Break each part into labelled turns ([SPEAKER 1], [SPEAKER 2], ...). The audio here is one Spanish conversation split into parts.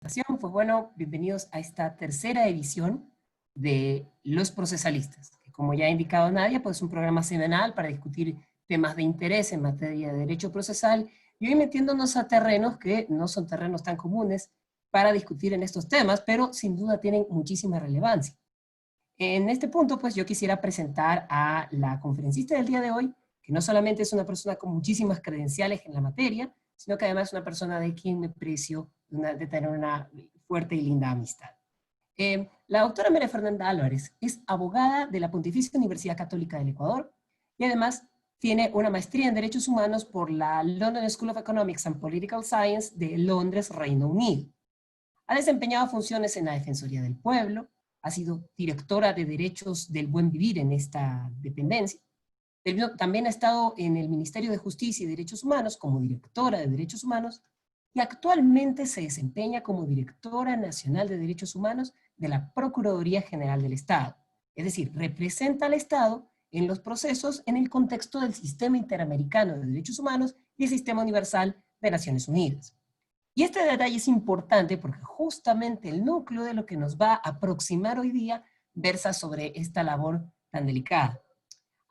[SPEAKER 1] Pues bueno, bienvenidos a esta tercera edición de Los Procesalistas, que como ya ha indicado Nadia, pues es un programa semanal para discutir temas de interés en materia de derecho procesal y hoy metiéndonos a terrenos que no son terrenos tan comunes para discutir en estos temas, pero sin duda tienen muchísima relevancia. En este punto, pues yo quisiera presentar a la conferencista del día de hoy, que no solamente es una persona con muchísimas credenciales en la materia, sino que además es una persona de quien me precio de tener una fuerte y linda amistad. La doctora María Fernanda Álvarez es abogada de la Pontificia Universidad Católica del Ecuador y además tiene una maestría en Derechos Humanos por la London School of Economics and Political Science de Londres, Reino Unido. Ha desempeñado funciones en la Defensoría del Pueblo, ha sido directora de Derechos del Buen Vivir en esta dependencia. También ha estado en el Ministerio de Justicia y Derechos Humanos como directora de Derechos Humanos y actualmente se desempeña como directora nacional de Derechos Humanos de la Procuraduría General del Estado. Es decir, representa al Estado en los procesos en el contexto del Sistema Interamericano de Derechos Humanos y el Sistema Universal de Naciones Unidas. Y este detalle es importante porque justamente el núcleo de lo que nos va a aproximar hoy día versa sobre esta labor tan delicada.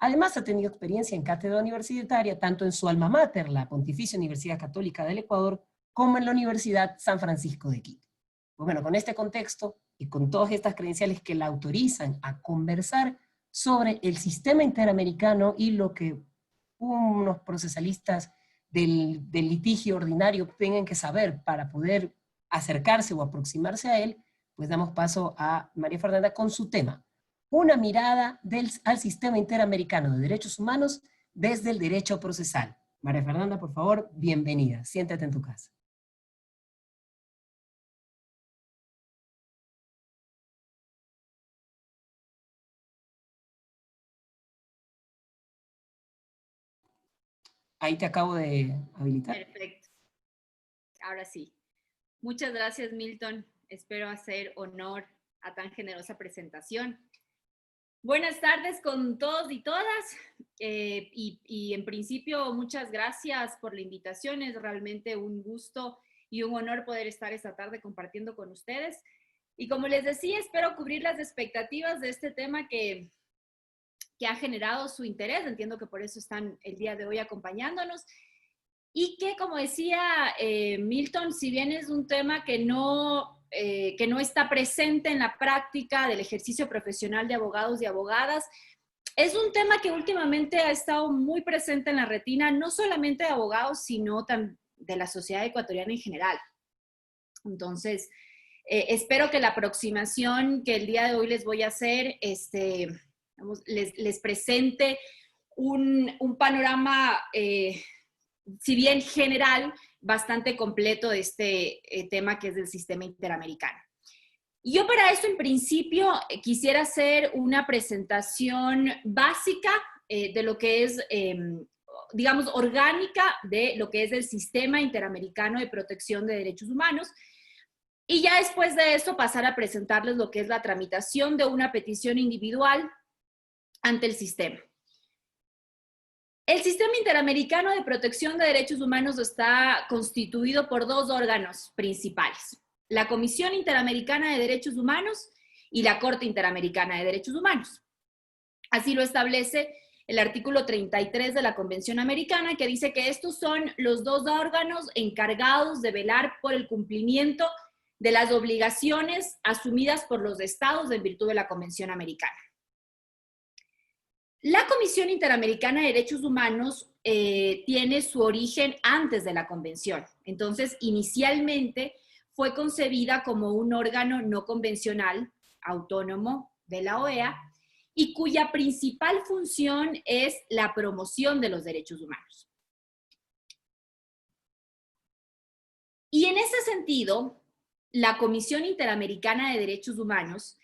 [SPEAKER 1] Además, ha tenido experiencia en cátedra universitaria, tanto en su alma mater, la Pontificia Universidad Católica del Ecuador, como en la Universidad San Francisco de Quito. Pues bueno, con este contexto y con todas estas credenciales que la autorizan a conversar sobre el sistema interamericano y lo que unos procesalistas del litigio ordinario tengan que saber para poder acercarse o aproximarse a él, pues damos paso a María Fernanda con su tema. Una mirada al sistema interamericano de derechos humanos desde el derecho procesal. María Fernanda, por favor, bienvenida. Siéntate en tu casa. Ahí te acabo de habilitar.
[SPEAKER 2] Perfecto. Ahora sí. Muchas gracias, Milton. Espero hacer honor a tan generosa presentación. Buenas tardes con todos y todas. Y en principio, muchas gracias por la invitación. Es realmente un gusto y un honor poder estar esta tarde compartiendo con ustedes. Y como les decía, espero cubrir las expectativas de este tema que ha generado su interés. Entiendo que por eso están el día de hoy acompañándonos. Y que, como decía Milton, si bien es un tema que no está presente en la práctica del ejercicio profesional de abogados y abogadas, es un tema que últimamente ha estado muy presente en la retina, no solamente de abogados, sino también de la sociedad ecuatoriana en general. Entonces, espero que la aproximación que el día de hoy les voy a hacer les presente un panorama si bien general, bastante completo de este tema que es del sistema interamericano. Yo para eso, en principio, quisiera hacer una presentación básica de lo que es, digamos, orgánica de lo que es el sistema interamericano de protección de derechos humanos. Y ya después de eso pasar a presentarles lo que es la tramitación de una petición individual ante el sistema. El Sistema Interamericano de Protección de Derechos Humanos está constituido por dos órganos principales: la Comisión Interamericana de Derechos Humanos y la Corte Interamericana de Derechos Humanos. Así lo establece el artículo 33 de la Convención Americana, que dice que estos son los dos órganos encargados de velar por el cumplimiento de las obligaciones asumidas por los estados en virtud de la Convención Americana. La Comisión Interamericana de Derechos Humanos tiene su origen antes de la Convención. Entonces, inicialmente fue concebida como un órgano no convencional, autónomo de la OEA, y cuya principal función es la promoción de los derechos humanos. Y en ese sentido, la Comisión Interamericana de Derechos Humanos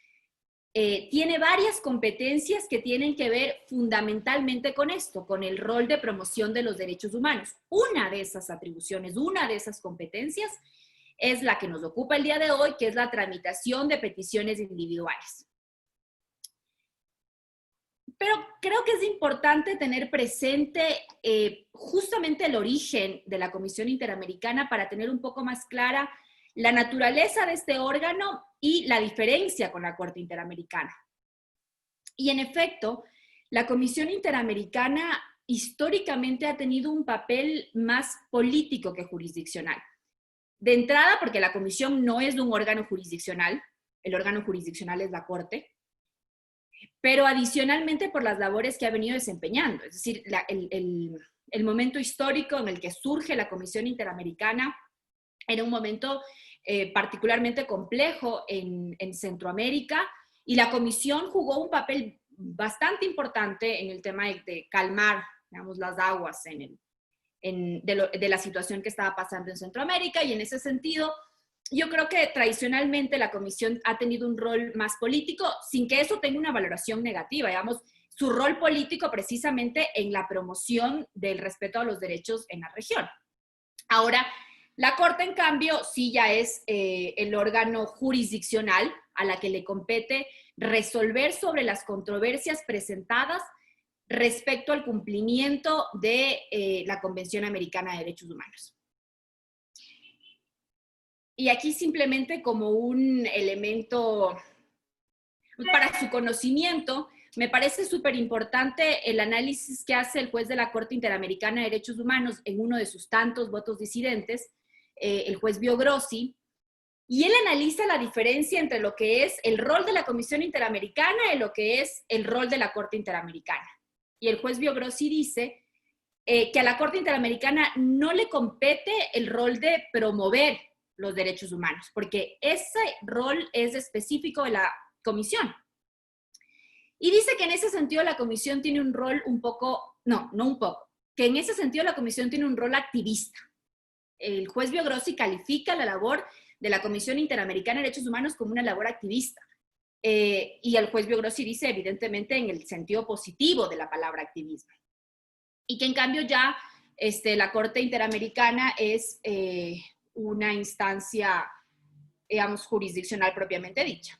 [SPEAKER 2] tiene varias competencias que tienen que ver fundamentalmente con esto, con el rol de promoción de los derechos humanos. Una de esas atribuciones, una de esas competencias es la que nos ocupa el día de hoy, que es la tramitación de peticiones individuales. Pero creo que es importante tener presente justamente el origen de la Comisión Interamericana para tener un poco más clara la naturaleza de este órgano y la diferencia con la Corte Interamericana. Y en efecto, la Comisión Interamericana históricamente ha tenido un papel más político que jurisdiccional. De entrada, porque la Comisión no es un órgano jurisdiccional, el órgano jurisdiccional es la Corte, pero adicionalmente por las labores que ha venido desempeñando. Es decir, el momento histórico en el que surge la Comisión Interamericana era un momento particularmente complejo en Centroamérica, y la Comisión jugó un papel bastante importante en el tema de calmar, digamos, las aguas de la situación que estaba pasando en Centroamérica, y en ese sentido, yo creo que tradicionalmente la Comisión ha tenido un rol más político, sin que eso tenga una valoración negativa, digamos, su rol político precisamente en la promoción del respeto a los derechos en la región. Ahora, la Corte, en cambio, sí ya es el órgano jurisdiccional a la que le compete resolver sobre las controversias presentadas respecto al cumplimiento de la Convención Americana de Derechos Humanos. Y aquí simplemente como un elemento para su conocimiento, me parece súper importante el análisis que hace el juez de la Corte Interamericana de Derechos Humanos en uno de sus tantos votos disidentes, el juez Biogrossi, y él analiza la diferencia entre lo que es el rol de la Comisión Interamericana y lo que es el rol de la Corte Interamericana. Y el juez Biogrossi dice que a la Corte Interamericana no le compete el rol de promover los derechos humanos, porque ese rol es específico de la Comisión. Y dice que en ese sentido la Comisión tiene un rol que en ese sentido la Comisión tiene un rol activista. El juez Biogrossi califica la labor de la Comisión Interamericana de Derechos Humanos como una labor activista. Y el juez Biogrossi dice, evidentemente, en el sentido positivo de la palabra activismo. Y que en cambio ya la Corte Interamericana es una instancia, digamos, jurisdiccional propiamente dicha.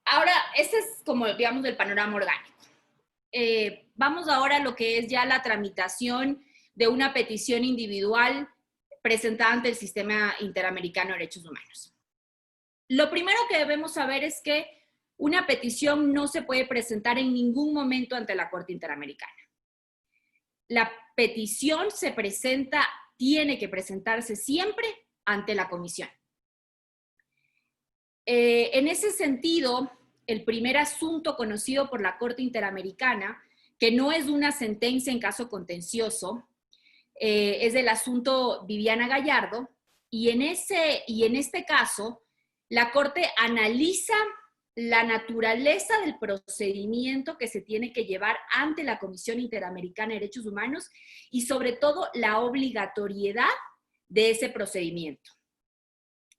[SPEAKER 2] Ahora, este es como, digamos, el panorama orgánico. Vamos ahora a lo que es ya la tramitación de una petición individual presentada ante el Sistema Interamericano de Derechos Humanos. Lo primero que debemos saber es que una petición no se puede presentar en ningún momento ante la Corte Interamericana. La petición tiene que presentarse siempre ante la Comisión. En ese sentido, el primer asunto conocido por la Corte Interamericana, que no es una sentencia en caso contencioso, es el asunto Viviana Gallardo, y en este caso, la Corte analiza la naturaleza del procedimiento que se tiene que llevar ante la Comisión Interamericana de Derechos Humanos y sobre todo la obligatoriedad de ese procedimiento.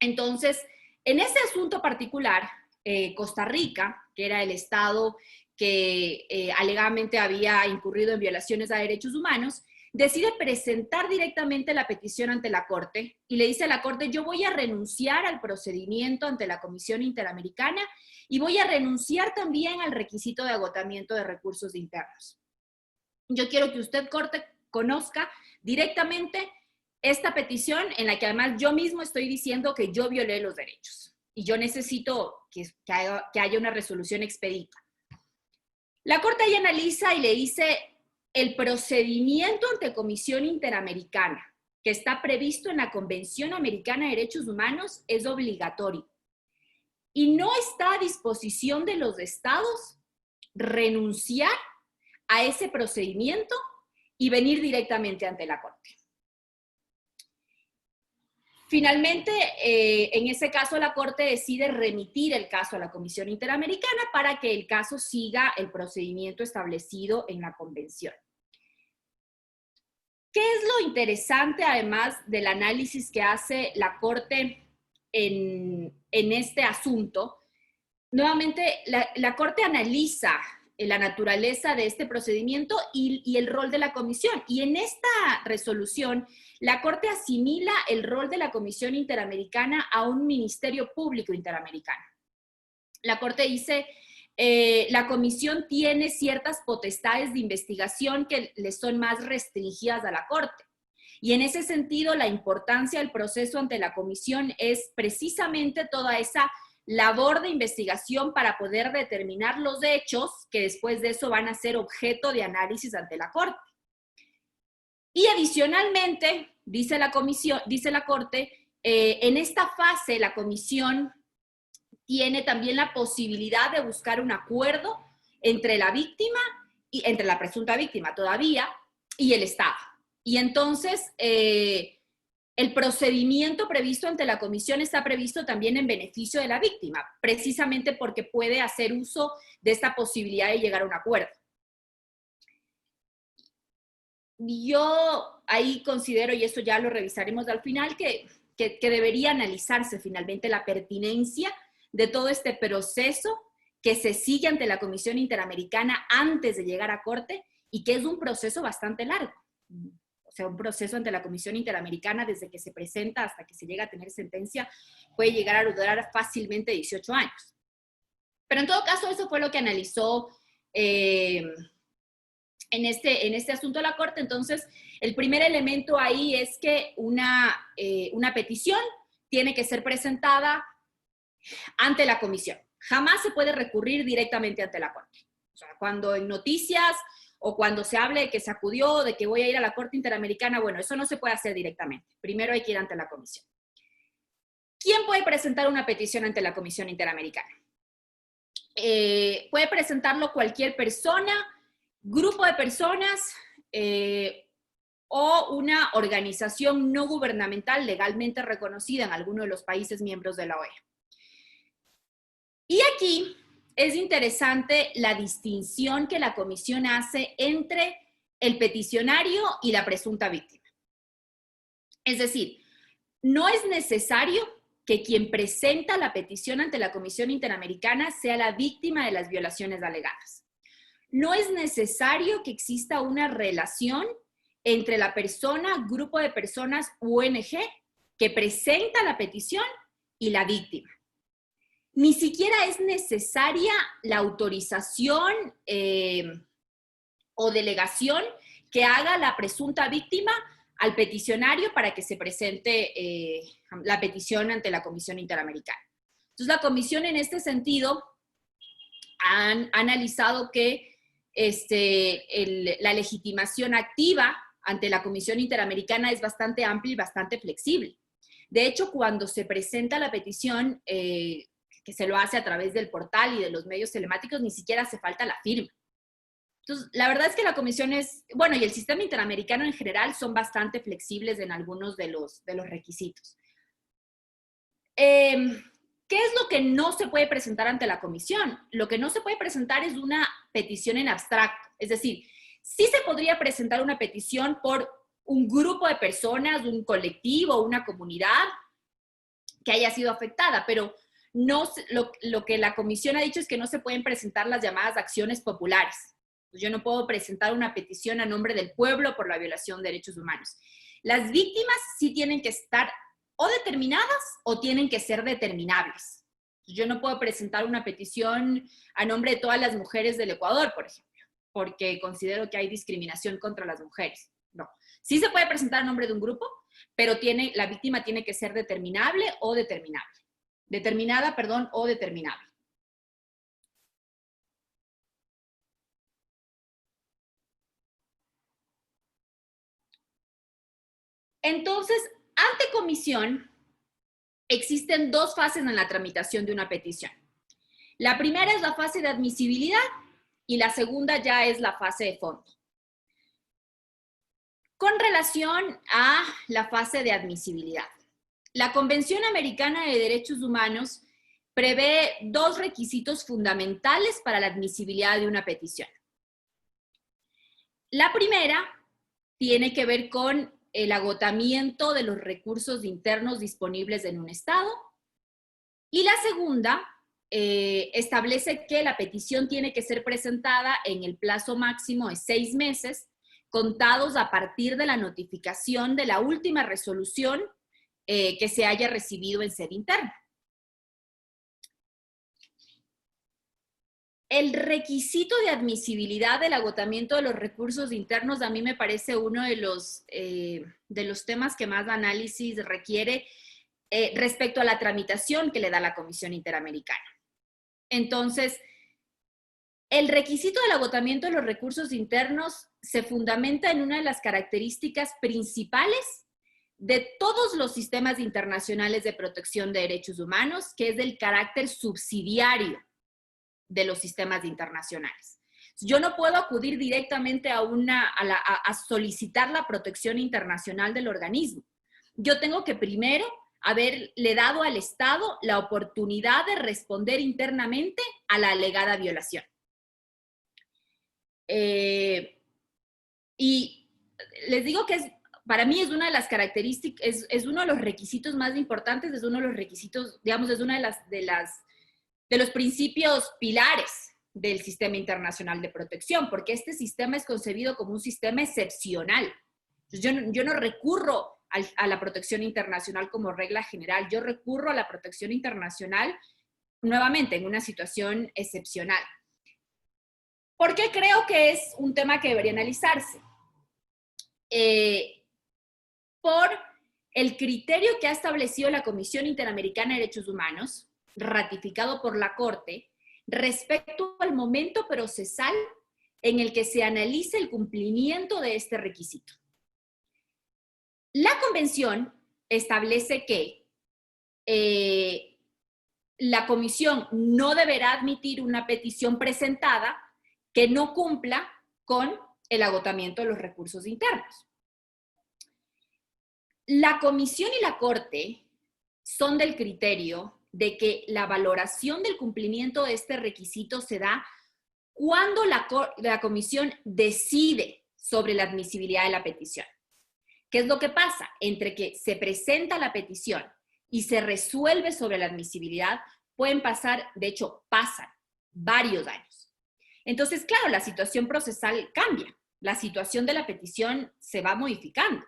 [SPEAKER 2] Entonces, en ese asunto particular, Costa Rica, que era el estado que alegadamente había incurrido en violaciones a derechos humanos, decide presentar directamente la petición ante la Corte y le dice a la Corte, yo voy a renunciar al procedimiento ante la Comisión Interamericana y voy a renunciar también al requisito de agotamiento de recursos internos. Yo quiero que usted, Corte, conozca directamente esta petición en la que además yo mismo estoy diciendo que yo violé los derechos y yo necesito que haya una resolución expedita. La Corte ahí analiza y le dice, el procedimiento ante Comisión Interamericana que está previsto en la Convención Americana de Derechos Humanos es obligatorio y no está a disposición de los estados renunciar a ese procedimiento y venir directamente ante la Corte. Finalmente, en ese caso, la Corte decide remitir el caso a la Comisión Interamericana para que el caso siga el procedimiento establecido en la Convención. ¿Qué es lo interesante, además del análisis que hace la Corte en este asunto? Nuevamente, la Corte analiza la naturaleza de este procedimiento y el rol de la Comisión. Y en esta resolución, la Corte asimila el rol de la Comisión Interamericana a un Ministerio Público Interamericano. La Corte dice, la Comisión tiene ciertas potestades de investigación que le son más restringidas a la Corte. Y en ese sentido, la importancia del proceso ante la comisión es precisamente toda esa labor de investigación para poder determinar los hechos que después de eso van a ser objeto de análisis ante la Corte. Y adicionalmente, dice la Corte, en esta fase la comisión tiene también la posibilidad de buscar un acuerdo entre la víctima, entre la presunta víctima todavía, y el Estado. Y entonces, el procedimiento previsto ante la comisión está previsto también en beneficio de la víctima, precisamente porque puede hacer uso de esta posibilidad de llegar a un acuerdo. Yo ahí considero, y esto ya lo revisaremos al final, que debería analizarse finalmente la pertinencia de todo este proceso que se sigue ante la Comisión Interamericana antes de llegar a Corte y que es un proceso bastante largo. O sea, un proceso ante la Comisión Interamericana desde que se presenta hasta que se llega a tener sentencia puede llegar a durar fácilmente 18 años. Pero en todo caso, eso fue lo que analizó en este asunto la Corte. Entonces, el primer elemento ahí es que una petición tiene que ser presentada ante la comisión. Jamás se puede recurrir directamente ante la Corte. O sea, cuando en noticias o cuando se hable de que se acudió, de que voy a ir a la Corte Interamericana, bueno, eso no se puede hacer directamente. Primero hay que ir ante la comisión. ¿Quién puede presentar una petición ante la Comisión Interamericana? Puede presentarlo cualquier persona, grupo de personas o una organización no gubernamental legalmente reconocida en alguno de los países miembros de la OEA. Y aquí es interesante la distinción que la comisión hace entre el peticionario y la presunta víctima. Es decir, no es necesario que quien presenta la petición ante la Comisión Interamericana sea la víctima de las violaciones alegadas. No es necesario que exista una relación entre la persona, grupo de personas, ONG, que presenta la petición y la víctima. Ni siquiera es necesaria la autorización o delegación que haga la presunta víctima al peticionario para que se presente la petición ante la Comisión Interamericana. Entonces, la comisión en este sentido ha analizado que la legitimación activa ante la Comisión Interamericana es bastante amplia y bastante flexible. De hecho, cuando se presenta la petición, que se lo hace a través del portal y de los medios telemáticos, ni siquiera hace falta la firma. Entonces, la verdad es que la comisión y el sistema interamericano en general son bastante flexibles en algunos de los requisitos. ¿Qué es lo que no se puede presentar ante la comisión? Lo que no se puede presentar es una petición en abstracto. Es decir, sí se podría presentar una petición por un grupo de personas, un colectivo, una comunidad que haya sido afectada, pero no, lo que la comisión ha dicho es que no se pueden presentar las llamadas acciones populares. Yo no puedo presentar una petición a nombre del pueblo por la violación de derechos humanos. Las víctimas sí tienen que estar o determinadas o tienen que ser determinables. Yo no puedo presentar una petición a nombre de todas las mujeres del Ecuador, por ejemplo, porque considero que hay discriminación contra las mujeres. No. Sí se puede presentar a nombre de un grupo, pero la víctima tiene que ser determinable o determinable. Determinada, perdón, o determinable. Entonces, ante comisión, existen dos fases en la tramitación de una petición. La primera es la fase de admisibilidad y la segunda ya es la fase de fondo. Con relación a la fase de admisibilidad, la Convención Americana de Derechos Humanos prevé dos requisitos fundamentales para la admisibilidad de una petición. La primera tiene que ver con el agotamiento de los recursos internos disponibles en un Estado. Y la segunda establece que la petición tiene que ser presentada en el plazo máximo de 6 meses, contados a partir de la notificación de la última resolución que se haya recibido en sede interna. El requisito de admisibilidad del agotamiento de los recursos internos a mí me parece uno de los temas que más análisis requiere respecto a la tramitación que le da la Comisión Interamericana. Entonces, el requisito del agotamiento de los recursos internos se fundamenta en una de las características principales de todos los sistemas internacionales de protección de derechos humanos, que es el carácter subsidiario de los sistemas internacionales. Yo no puedo acudir directamente a solicitar la protección internacional del organismo. Yo tengo que primero haberle dado al Estado la oportunidad de responder internamente a la alegada violación. Y les digo que para mí es una de las características, es uno de los requisitos más importantes, es uno de los requisitos, digamos, es una de los principios pilares del sistema internacional de protección, porque este sistema es concebido como un sistema excepcional. Entonces, yo no recurro a la protección internacional como regla general, yo recurro a la protección internacional nuevamente en una situación excepcional. ¿Por qué creo que es un tema que debería analizarse? Por el criterio que ha establecido la Comisión Interamericana de Derechos Humanos, ratificado por la Corte, respecto al momento procesal en el que se analice el cumplimiento de este requisito. La Convención establece que la Comisión no deberá admitir una petición presentada que no cumpla con el agotamiento de los recursos internos. La Comisión y la Corte son del criterio de que la valoración del cumplimiento de este requisito se da cuando la Comisión decide sobre la admisibilidad de la petición. ¿Qué es lo que pasa? Entre que se presenta la petición y se resuelve sobre la admisibilidad, pueden pasar, de hecho, pasan varios años. Entonces, claro, la situación procesal cambia. La situación de la petición se va modificando.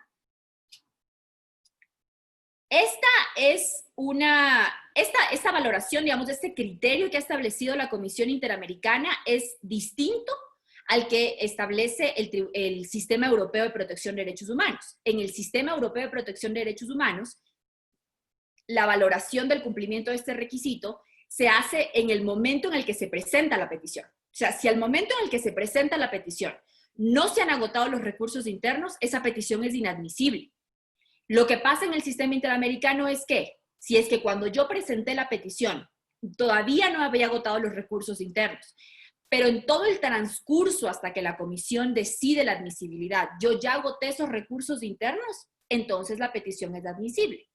[SPEAKER 2] Esta valoración, digamos, este criterio que ha establecido la Comisión Interamericana es distinto al que establece el Sistema Europeo de Protección de Derechos Humanos. En el Sistema Europeo de Protección de Derechos Humanos, la valoración del cumplimiento de este requisito se hace en el momento en el que se presenta la petición. O sea, si al momento en el que se presenta la petición no se han agotado los recursos internos, esa petición es inadmisible. Lo que pasa en el sistema interamericano es que, si es que cuando yo presenté la petición todavía no había agotado los recursos internos, pero en todo el transcurso hasta que la comisión decide la admisibilidad, yo ya agoté esos recursos internos, entonces la petición es admisible.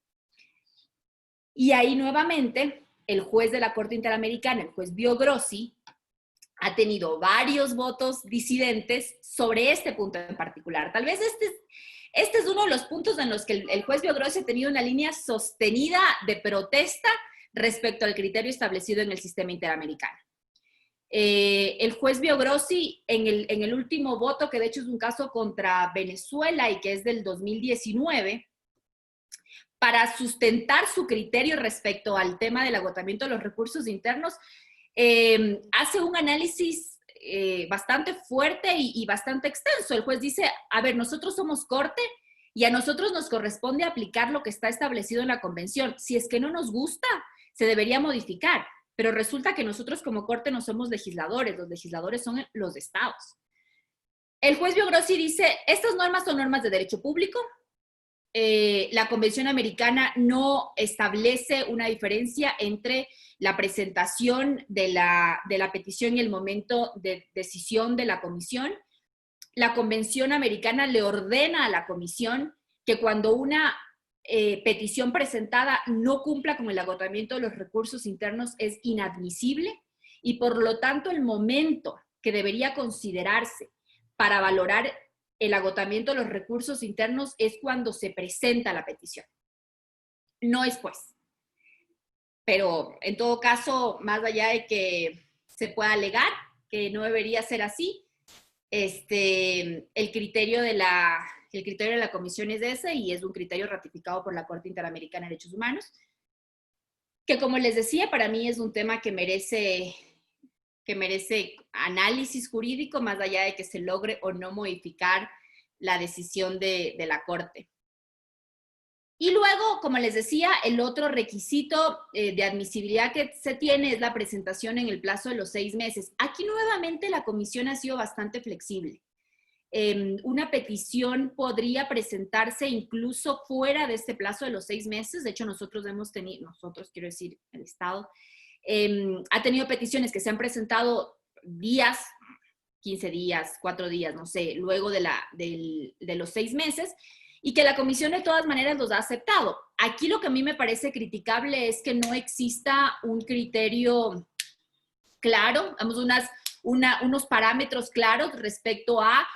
[SPEAKER 2] Y ahí nuevamente, el juez de la Corte Interamericana, el juez Biogrossi, ha tenido varios votos disidentes sobre este punto en particular. Tal vez este es uno de los puntos en los que el juez Biogrossi ha tenido una línea sostenida de protesta respecto al criterio establecido en el sistema interamericano. El juez Biogrossi, en el último voto, que de hecho es un caso contra Venezuela y que es del 2019, para sustentar su criterio respecto al tema del agotamiento de los recursos internos, hace un análisis bastante fuerte y bastante extenso. El juez dice, a ver, nosotros somos corte y a nosotros nos corresponde aplicar lo que está establecido en la convención. Si es que no nos gusta, se debería modificar, pero resulta que nosotros como corte no somos legisladores, los legisladores son los estados. El juez Biogrossi dice, estas normas son normas de derecho público. La Convención Americana no establece una diferencia entre la presentación de la petición y el momento de decisión de la comisión. La Convención Americana le ordena a la comisión que cuando una petición presentada no cumpla con el agotamiento de los recursos internos es inadmisible y por lo tanto el momento que debería considerarse para valorar el agotamiento de los recursos internos es cuando se presenta la petición, no después. Pero en todo caso, más allá de que se pueda alegar que no debería ser así, el criterio de la comisión es ese y es un criterio ratificado por la Corte Interamericana de Derechos Humanos, que como les decía, para mí es un tema que merece que merece análisis jurídico más allá de que se logre o no modificar la decisión de la Corte. Y luego, como les decía, el otro requisito de admisibilidad que se tiene es la presentación en el plazo de los 6 meses. Aquí nuevamente la comisión ha sido bastante flexible. Una petición podría presentarse incluso fuera de este plazo de los 6 meses. De hecho, nosotros quiero decir, el Estado, ha tenido peticiones que se han presentado días, 15 días, 4 días, no sé, luego de los 6 meses, y que la comisión de todas maneras los ha aceptado. Aquí lo que a mí me parece criticable es que no exista un criterio claro, unos parámetros claros respecto a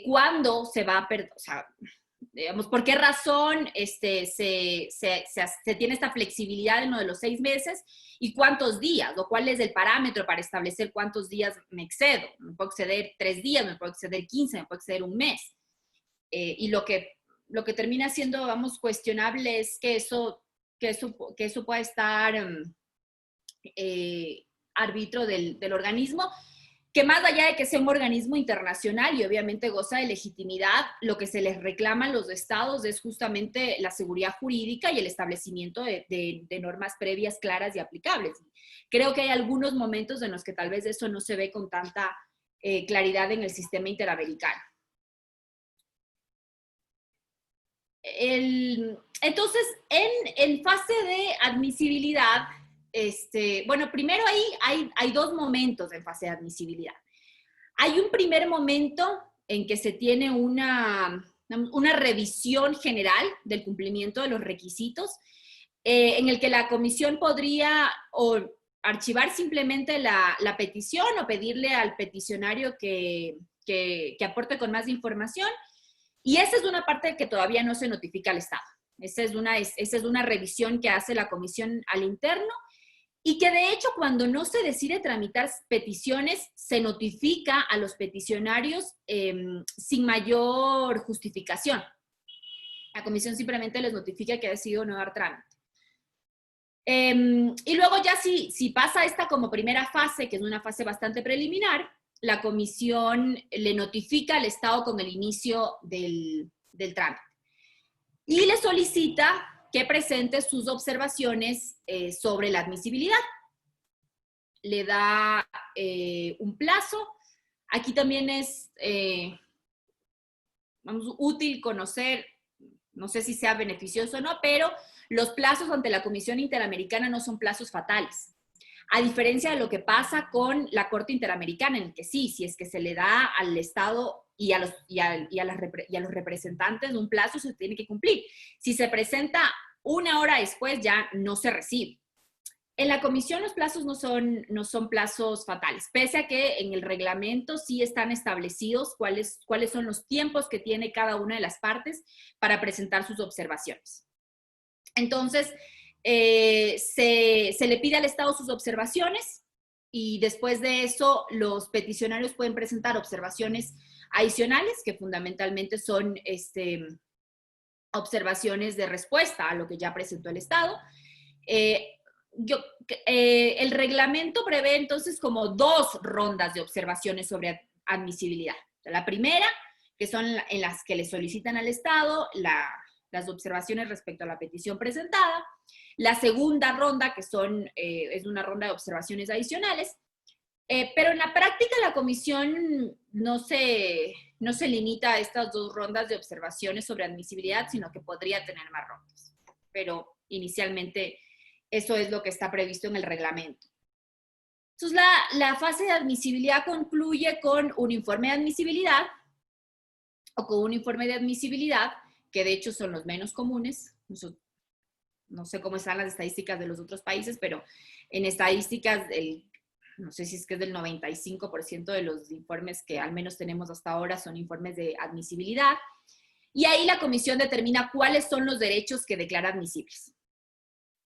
[SPEAKER 2] cuándo se va a perder, o sea, digamos, por qué razón se tiene esta flexibilidad en uno de los 6 meses y cuántos días, o cuál es el parámetro para establecer cuántos días me excedo. Me puedo exceder 3 días, me puedo exceder 15, me puedo exceder un mes. Y lo que termina siendo, vamos, cuestionable es que eso pueda estar árbitro del organismo, que más allá de que sea un organismo internacional y obviamente goza de legitimidad, lo que se les reclama a los estados es justamente la seguridad jurídica y el establecimiento de normas previas claras y aplicables. Creo que hay algunos momentos en los que tal vez eso no se ve con tanta claridad en el sistema interamericano. Entonces, en fase de admisibilidad, bueno, primero ahí hay 2 momentos en fase de admisibilidad. Hay un primer momento en que se tiene una revisión general del cumplimiento de los requisitos, en el que la comisión podría o archivar simplemente la petición o pedirle al peticionario que aporte con más información. Y esa es una parte que todavía no se notifica al Estado. Esa es una revisión que hace la comisión al interno y que de hecho cuando no se decide tramitar peticiones se notifica a los peticionarios sin mayor justificación. La comisión simplemente les notifica que ha decidido no dar trámite. Y luego ya si pasa esta como primera fase, que es una fase bastante preliminar, la comisión le notifica al Estado con el inicio del trámite y le solicita que presente sus observaciones sobre la admisibilidad. Le da un plazo. Aquí también es útil conocer, no sé si sea beneficioso o no, pero los plazos ante la Comisión Interamericana no son plazos fatales. A diferencia de lo que pasa con la Corte Interamericana, en el que sí, si es que se le da al Estado y a los representantes un plazo, se tiene que cumplir. Si se presenta 1 hora después, ya no se recibe. En la comisión los plazos no son plazos fatales, pese a que en el reglamento sí están establecidos cuáles son los tiempos que tiene cada una de las partes para presentar sus observaciones. Entonces, se le pide al Estado sus observaciones y después de eso los peticionarios pueden presentar observaciones adicionales que fundamentalmente son observaciones de respuesta a lo que ya presentó el Estado. El reglamento prevé entonces como 2 rondas de observaciones sobre admisibilidad. La primera, que son en las que le solicitan al Estado las observaciones respecto a la petición presentada. La segunda ronda, que es una ronda de observaciones adicionales. Pero en la práctica la comisión no se limita a estas 2 rondas de observaciones sobre admisibilidad, sino que podría tener más rondas. Pero inicialmente eso es lo que está previsto en el reglamento. Entonces la fase de admisibilidad concluye con un informe de admisibilidad o con un informe de admisibilidad, que de hecho son los menos comunes. No sé cómo están las estadísticas de los otros países, pero en estadísticas no sé si es que es del 95% de los informes que al menos tenemos hasta ahora son informes de admisibilidad. Y ahí la comisión determina cuáles son los derechos que declara admisibles.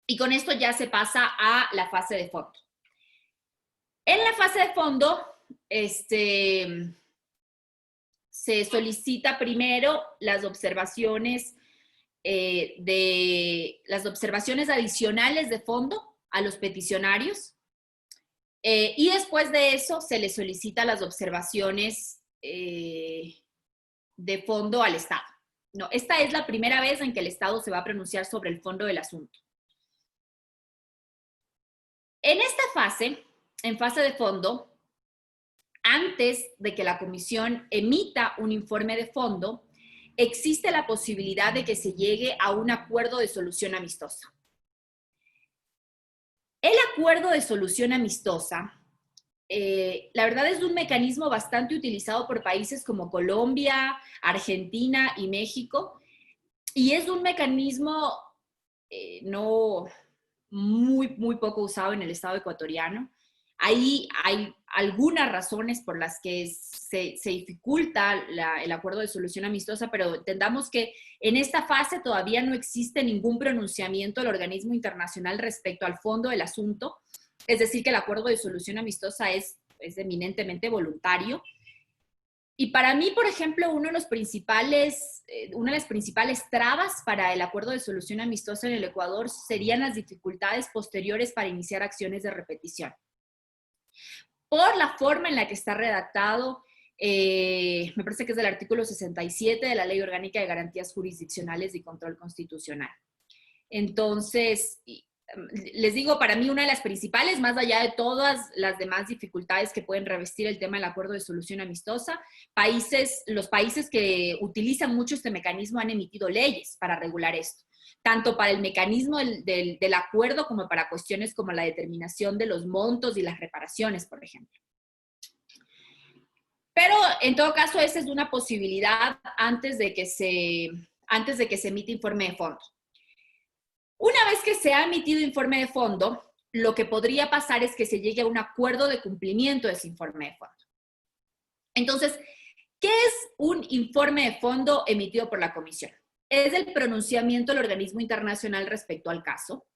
[SPEAKER 2] Y con esto ya se pasa a la fase de fondo. En la fase de fondo, se solicita primero las observaciones adicionales de fondo a los peticionarios. Y después de eso se le solicita las observaciones de fondo al Estado. No, esta es la primera vez en que el Estado se va a pronunciar sobre el fondo del asunto. En esta fase, en fase de fondo, antes de que la comisión emita un informe de fondo, existe la posibilidad de que se llegue a un acuerdo de solución amistosa. El acuerdo de solución amistosa, la verdad es un mecanismo bastante utilizado por países como Colombia, Argentina y México, y es un mecanismo no muy poco usado en el Estado ecuatoriano. Ahí hay algunas razones por las que se dificulta el acuerdo de solución amistosa, pero entendamos que en esta fase todavía no existe ningún pronunciamiento del organismo internacional respecto al fondo del asunto, es decir, que el acuerdo de solución amistosa es eminentemente voluntario. Y para mí, por ejemplo, una de las principales trabas para el acuerdo de solución amistosa en el Ecuador serían las dificultades posteriores para iniciar acciones de repetición. Por la forma en la que está redactado, me parece que es del artículo 67 de la Ley Orgánica de Garantías Jurisdiccionales y Control Constitucional. Entonces, les digo, para mí una de las principales, más allá de todas las demás dificultades que pueden revestir el tema del acuerdo de solución amistosa, los países que utilizan mucho este mecanismo han emitido leyes para regular esto, tanto para el mecanismo del acuerdo como para cuestiones como la determinación de los montos y las reparaciones, por ejemplo. Pero en todo caso, esa es una posibilidad antes de que se emite informe de fondo. Una vez que se ha emitido informe de fondo, lo que podría pasar es que se llegue a un acuerdo de cumplimiento de ese informe de fondo. Entonces, ¿qué es un informe de fondo emitido por la Comisión? Es el pronunciamiento del organismo internacional respecto al caso.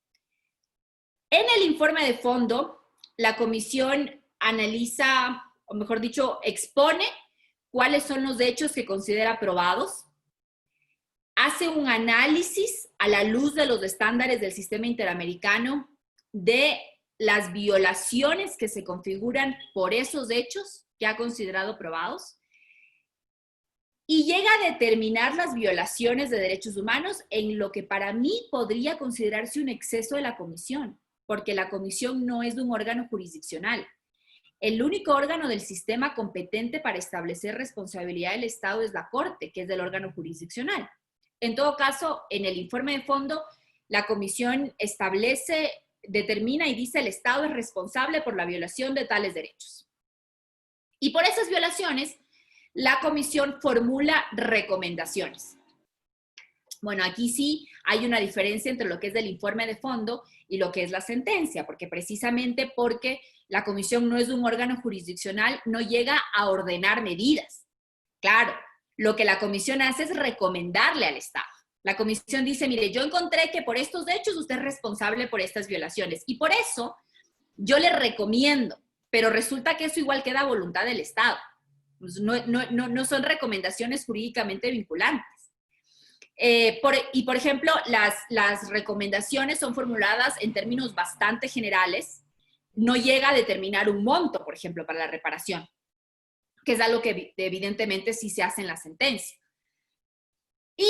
[SPEAKER 2] En el informe de fondo, la Comisión analiza, o mejor dicho, expone cuáles son los hechos que considera probados, hace un análisis a la luz de los estándares del sistema interamericano de las violaciones que se configuran por esos hechos que ha considerado probados y llega a determinar las violaciones de derechos humanos en lo que para mí podría considerarse un exceso de la Comisión, porque la Comisión no es un órgano jurisdiccional. El único órgano del sistema competente para establecer responsabilidad del Estado es la Corte, que es del órgano jurisdiccional. En todo caso, en el informe de fondo, la Comisión determina y dice el Estado es responsable por la violación de tales derechos. Y por esas violaciones, la Comisión formula recomendaciones. Bueno, aquí sí hay una diferencia entre lo que es el informe de fondo y lo que es la sentencia, porque precisamente porque la Comisión no es un órgano jurisdiccional, no llega a ordenar medidas. Claro, lo que la Comisión hace es recomendarle al Estado. La Comisión dice, mire, yo encontré que por estos hechos usted es responsable por estas violaciones y por eso yo le recomiendo, pero resulta que eso igual queda a voluntad del Estado. No son recomendaciones jurídicamente vinculantes. Por ejemplo, las recomendaciones son formuladas en términos bastante generales, no llega a determinar un monto, por ejemplo, para la reparación, que es algo que evidentemente sí se hace en la sentencia. Y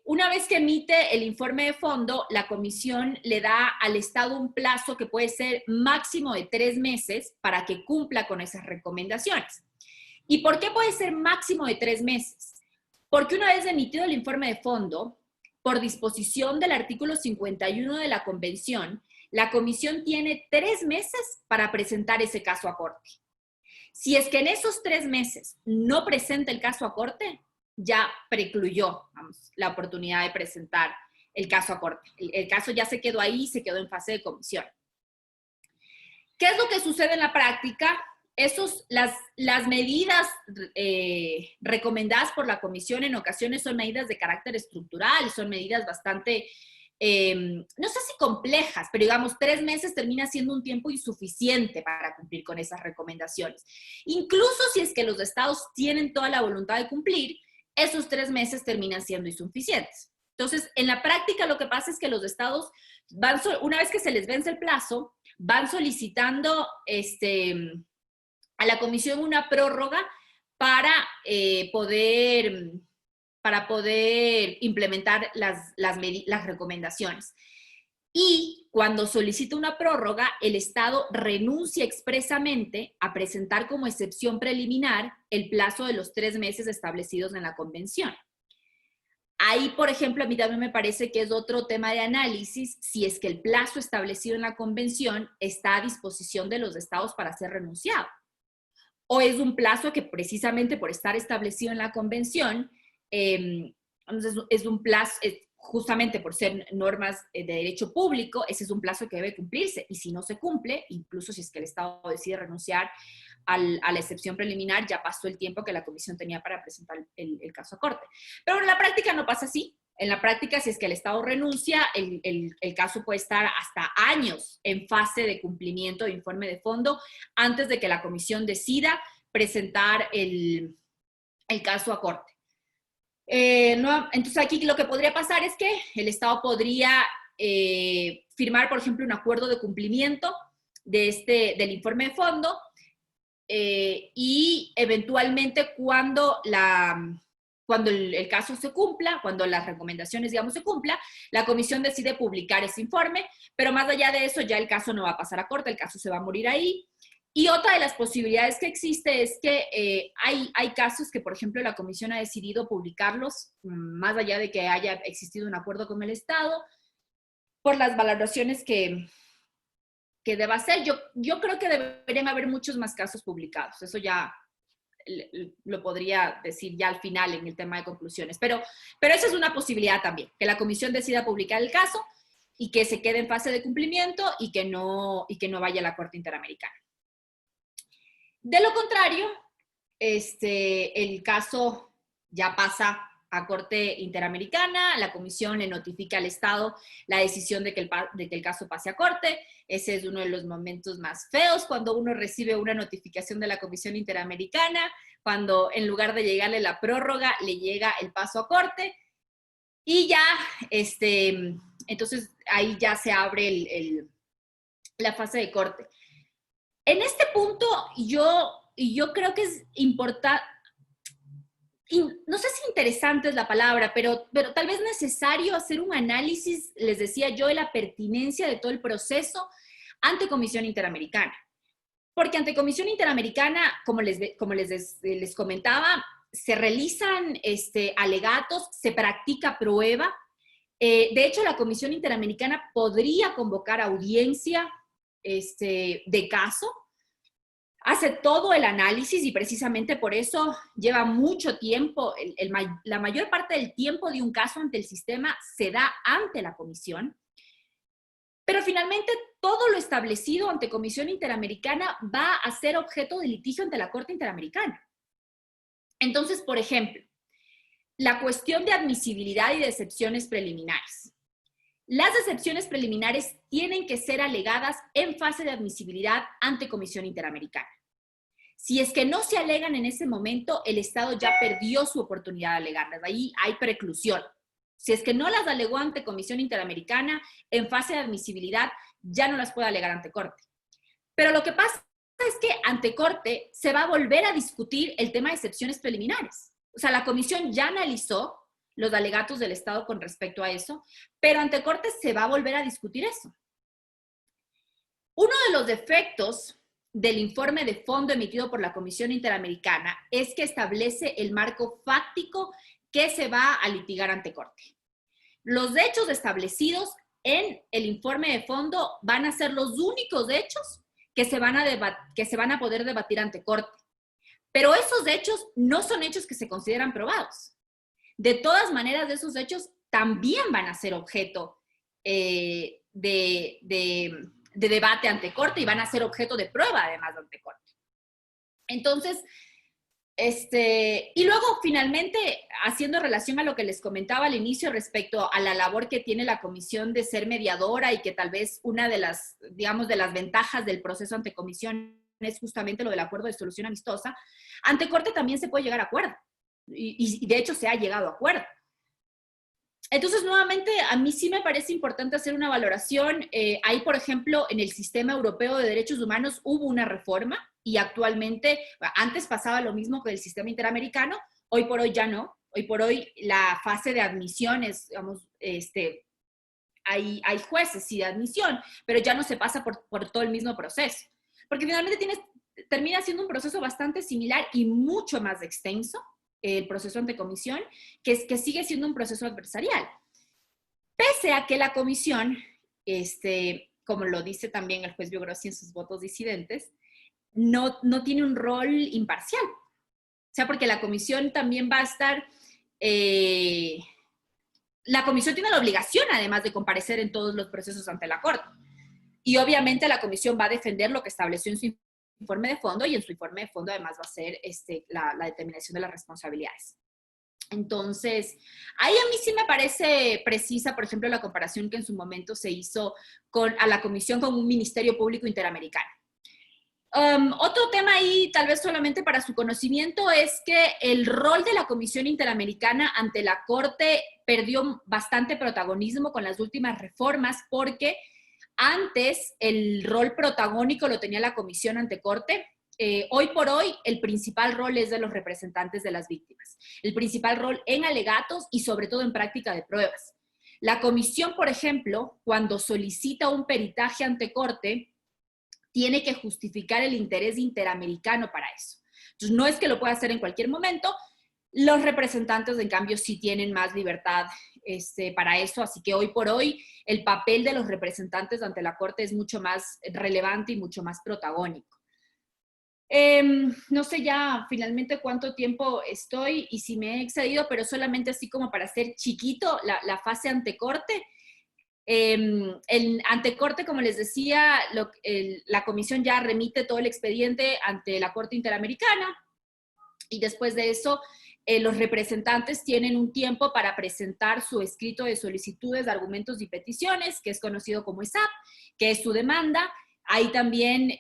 [SPEAKER 2] una vez que emite el informe de fondo, la Comisión le da al Estado un plazo que puede ser máximo de 3 meses para que cumpla con esas recomendaciones. ¿Y por qué puede ser máximo de 3 meses? Porque una vez emitido el informe de fondo, por disposición del artículo 51 de la Convención, la Comisión tiene 3 meses para presentar ese caso a Corte. Si es que en esos 3 meses no presenta el caso a Corte, ya precluyó, la oportunidad de presentar el caso a Corte. El caso ya se quedó ahí, se quedó en fase de comisión. ¿Qué es lo que sucede en la práctica? Las medidas recomendadas por la Comisión en ocasiones son medidas de carácter estructural, son medidas bastante, no sé si complejas, pero digamos 3 meses termina siendo un tiempo insuficiente para cumplir con esas recomendaciones. Incluso si es que los estados tienen toda la voluntad de cumplir, esos 3 meses terminan siendo insuficientes. Entonces, en la práctica lo que pasa es que los estados una vez que se les vence el plazo, van solicitando a la comisión una prórroga para poder implementar las recomendaciones. Y cuando solicita una prórroga, el Estado renuncia expresamente a presentar como excepción preliminar el plazo de los 3 meses establecidos en la convención. Ahí, por ejemplo, a mí también me parece que es otro tema de análisis si es que el plazo establecido en la convención está a disposición de los estados para ser renunciado. O es un plazo que precisamente por estar establecido en la convención, es un plazo, justamente por ser normas de derecho público, ese es un plazo que debe cumplirse. Y si no se cumple, incluso si es que el Estado decide renunciar a la excepción preliminar, ya pasó el tiempo que la comisión tenía para presentar el caso a corte. Pero en la práctica no pasa así. En la práctica, si es que el Estado renuncia, el caso puede estar hasta años en fase de cumplimiento de informe de fondo antes de que la comisión decida presentar el caso a corte. Entonces aquí lo que podría pasar es que el Estado podría firmar, por ejemplo, un acuerdo de cumplimiento del informe de fondo y eventualmente cuando el caso se cumpla, cuando las recomendaciones, digamos, se cumpla, la comisión decide publicar ese informe, pero más allá de eso ya el caso no va a pasar a corte, el caso se va a morir ahí. Y otra de las posibilidades que existe es que hay casos que, por ejemplo, la comisión ha decidido publicarlos, más allá de que haya existido un acuerdo con el Estado, por las valoraciones que deba hacer. Yo creo que deberían haber muchos más casos publicados. Eso ya lo podría decir ya al final en el tema de conclusiones. Pero esa es una posibilidad también, que la comisión decida publicar el caso y que se quede en fase de cumplimiento y que no vaya a la Corte Interamericana. De lo contrario, el caso ya pasa a Corte Interamericana, la comisión le notifica al Estado la decisión de que el caso pase a corte. Ese es uno de los momentos más feos cuando uno recibe una notificación de la Comisión Interamericana, cuando en lugar de llegarle la prórroga, le llega el paso a corte. Y ya, entonces ahí ya se abre la fase de corte. En este punto, yo creo que es importante, no sé si interesante es la palabra, pero tal vez necesario hacer un análisis, les decía yo, de la pertinencia de todo el proceso ante Comisión Interamericana. Porque ante Comisión Interamericana, como les comentaba, se realizan alegatos, se practica prueba. De hecho, la Comisión Interamericana podría convocar audiencia de caso, hace todo el análisis y precisamente por eso lleva mucho tiempo. La mayor parte del tiempo de un caso ante el sistema se da ante la comisión, pero finalmente todo lo establecido ante Comisión Interamericana va a ser objeto de litigio ante la Corte Interamericana. Entonces, por ejemplo, la cuestión de admisibilidad y de excepciones preliminares. Las excepciones preliminares tienen que ser alegadas en fase de admisibilidad ante Comisión Interamericana. Si es que no se alegan en ese momento, el Estado ya perdió su oportunidad de alegarlas. Ahí hay preclusión. Si es que no las alegó ante Comisión Interamericana, en fase de admisibilidad ya no las puede alegar ante Corte. Pero lo que pasa es que ante Corte se va a volver a discutir el tema de excepciones preliminares. O sea, la comisión ya analizó los alegatos del Estado con respecto a eso, pero ante Corte se va a volver a discutir eso. Uno de los defectos del informe de fondo emitido por la Comisión Interamericana es que establece el marco fáctico que se va a litigar ante Corte. Los hechos establecidos en el informe de fondo van a ser los únicos hechos que se van a poder debatir ante Corte. Pero esos hechos no son hechos que se consideran probados. De todas maneras, esos hechos también van a ser objeto de debate ante Corte y van a ser objeto de prueba, además, ante Corte. Entonces, y luego, finalmente, haciendo relación a lo que les comentaba al inicio respecto a la labor que tiene la comisión de ser mediadora y que tal vez una de las, digamos, de las ventajas del proceso ante comisión es justamente lo del acuerdo de solución amistosa, ante Corte también se puede llegar a acuerdo. Y de hecho se ha llegado a acuerdo. Entonces, nuevamente, a mí sí me parece importante hacer una valoración. Ahí, por ejemplo, en el sistema europeo de derechos humanos hubo una reforma y actualmente, antes pasaba lo mismo que el sistema interamericano, hoy por hoy ya no. Hoy por hoy la fase de admisión es, digamos, hay jueces sí de admisión, pero ya no se pasa por todo el mismo proceso. Porque finalmente termina siendo un proceso bastante similar y mucho más extenso, el proceso ante comisión, que sigue siendo un proceso adversarial. Pese a que la comisión, como lo dice también el juez Biogrossi en sus votos disidentes, no tiene un rol imparcial. O sea, porque la comisión también va a estar... la comisión tiene la obligación, además, de comparecer en todos los procesos ante la Corte. Y obviamente la comisión va a defender lo que estableció en su informe de fondo, y en su informe de fondo además va a ser la determinación de las responsabilidades. Entonces, ahí a mí sí me parece precisa, por ejemplo, la comparación que en su momento se hizo a la comisión con un Ministerio Público Interamericano. Otro tema ahí, tal vez solamente para su conocimiento, es que el rol de la Comisión Interamericana ante la Corte perdió bastante protagonismo con las últimas reformas, porque antes el rol protagónico lo tenía la Comisión ante Corte. Hoy por hoy el principal rol es de los representantes de las víctimas. El principal rol en alegatos y sobre todo en práctica de pruebas. La comisión, por ejemplo, cuando solicita un peritaje ante Corte, tiene que justificar el interés interamericano para eso. Entonces, no es que lo pueda hacer en cualquier momento. Los representantes, en cambio, sí tienen más libertad para eso, así que hoy por hoy el papel de los representantes ante la Corte es mucho más relevante y mucho más protagónico. No sé ya finalmente cuánto tiempo estoy y si me he excedido, pero solamente así como para hacer chiquito la fase ante Corte. El antecorte, como les decía, la comisión ya remite todo el expediente ante la Corte Interamericana, y después de eso los representantes tienen un tiempo para presentar su escrito de solicitudes, argumentos y peticiones, que es conocido como ESAP, que es su demanda. Ahí también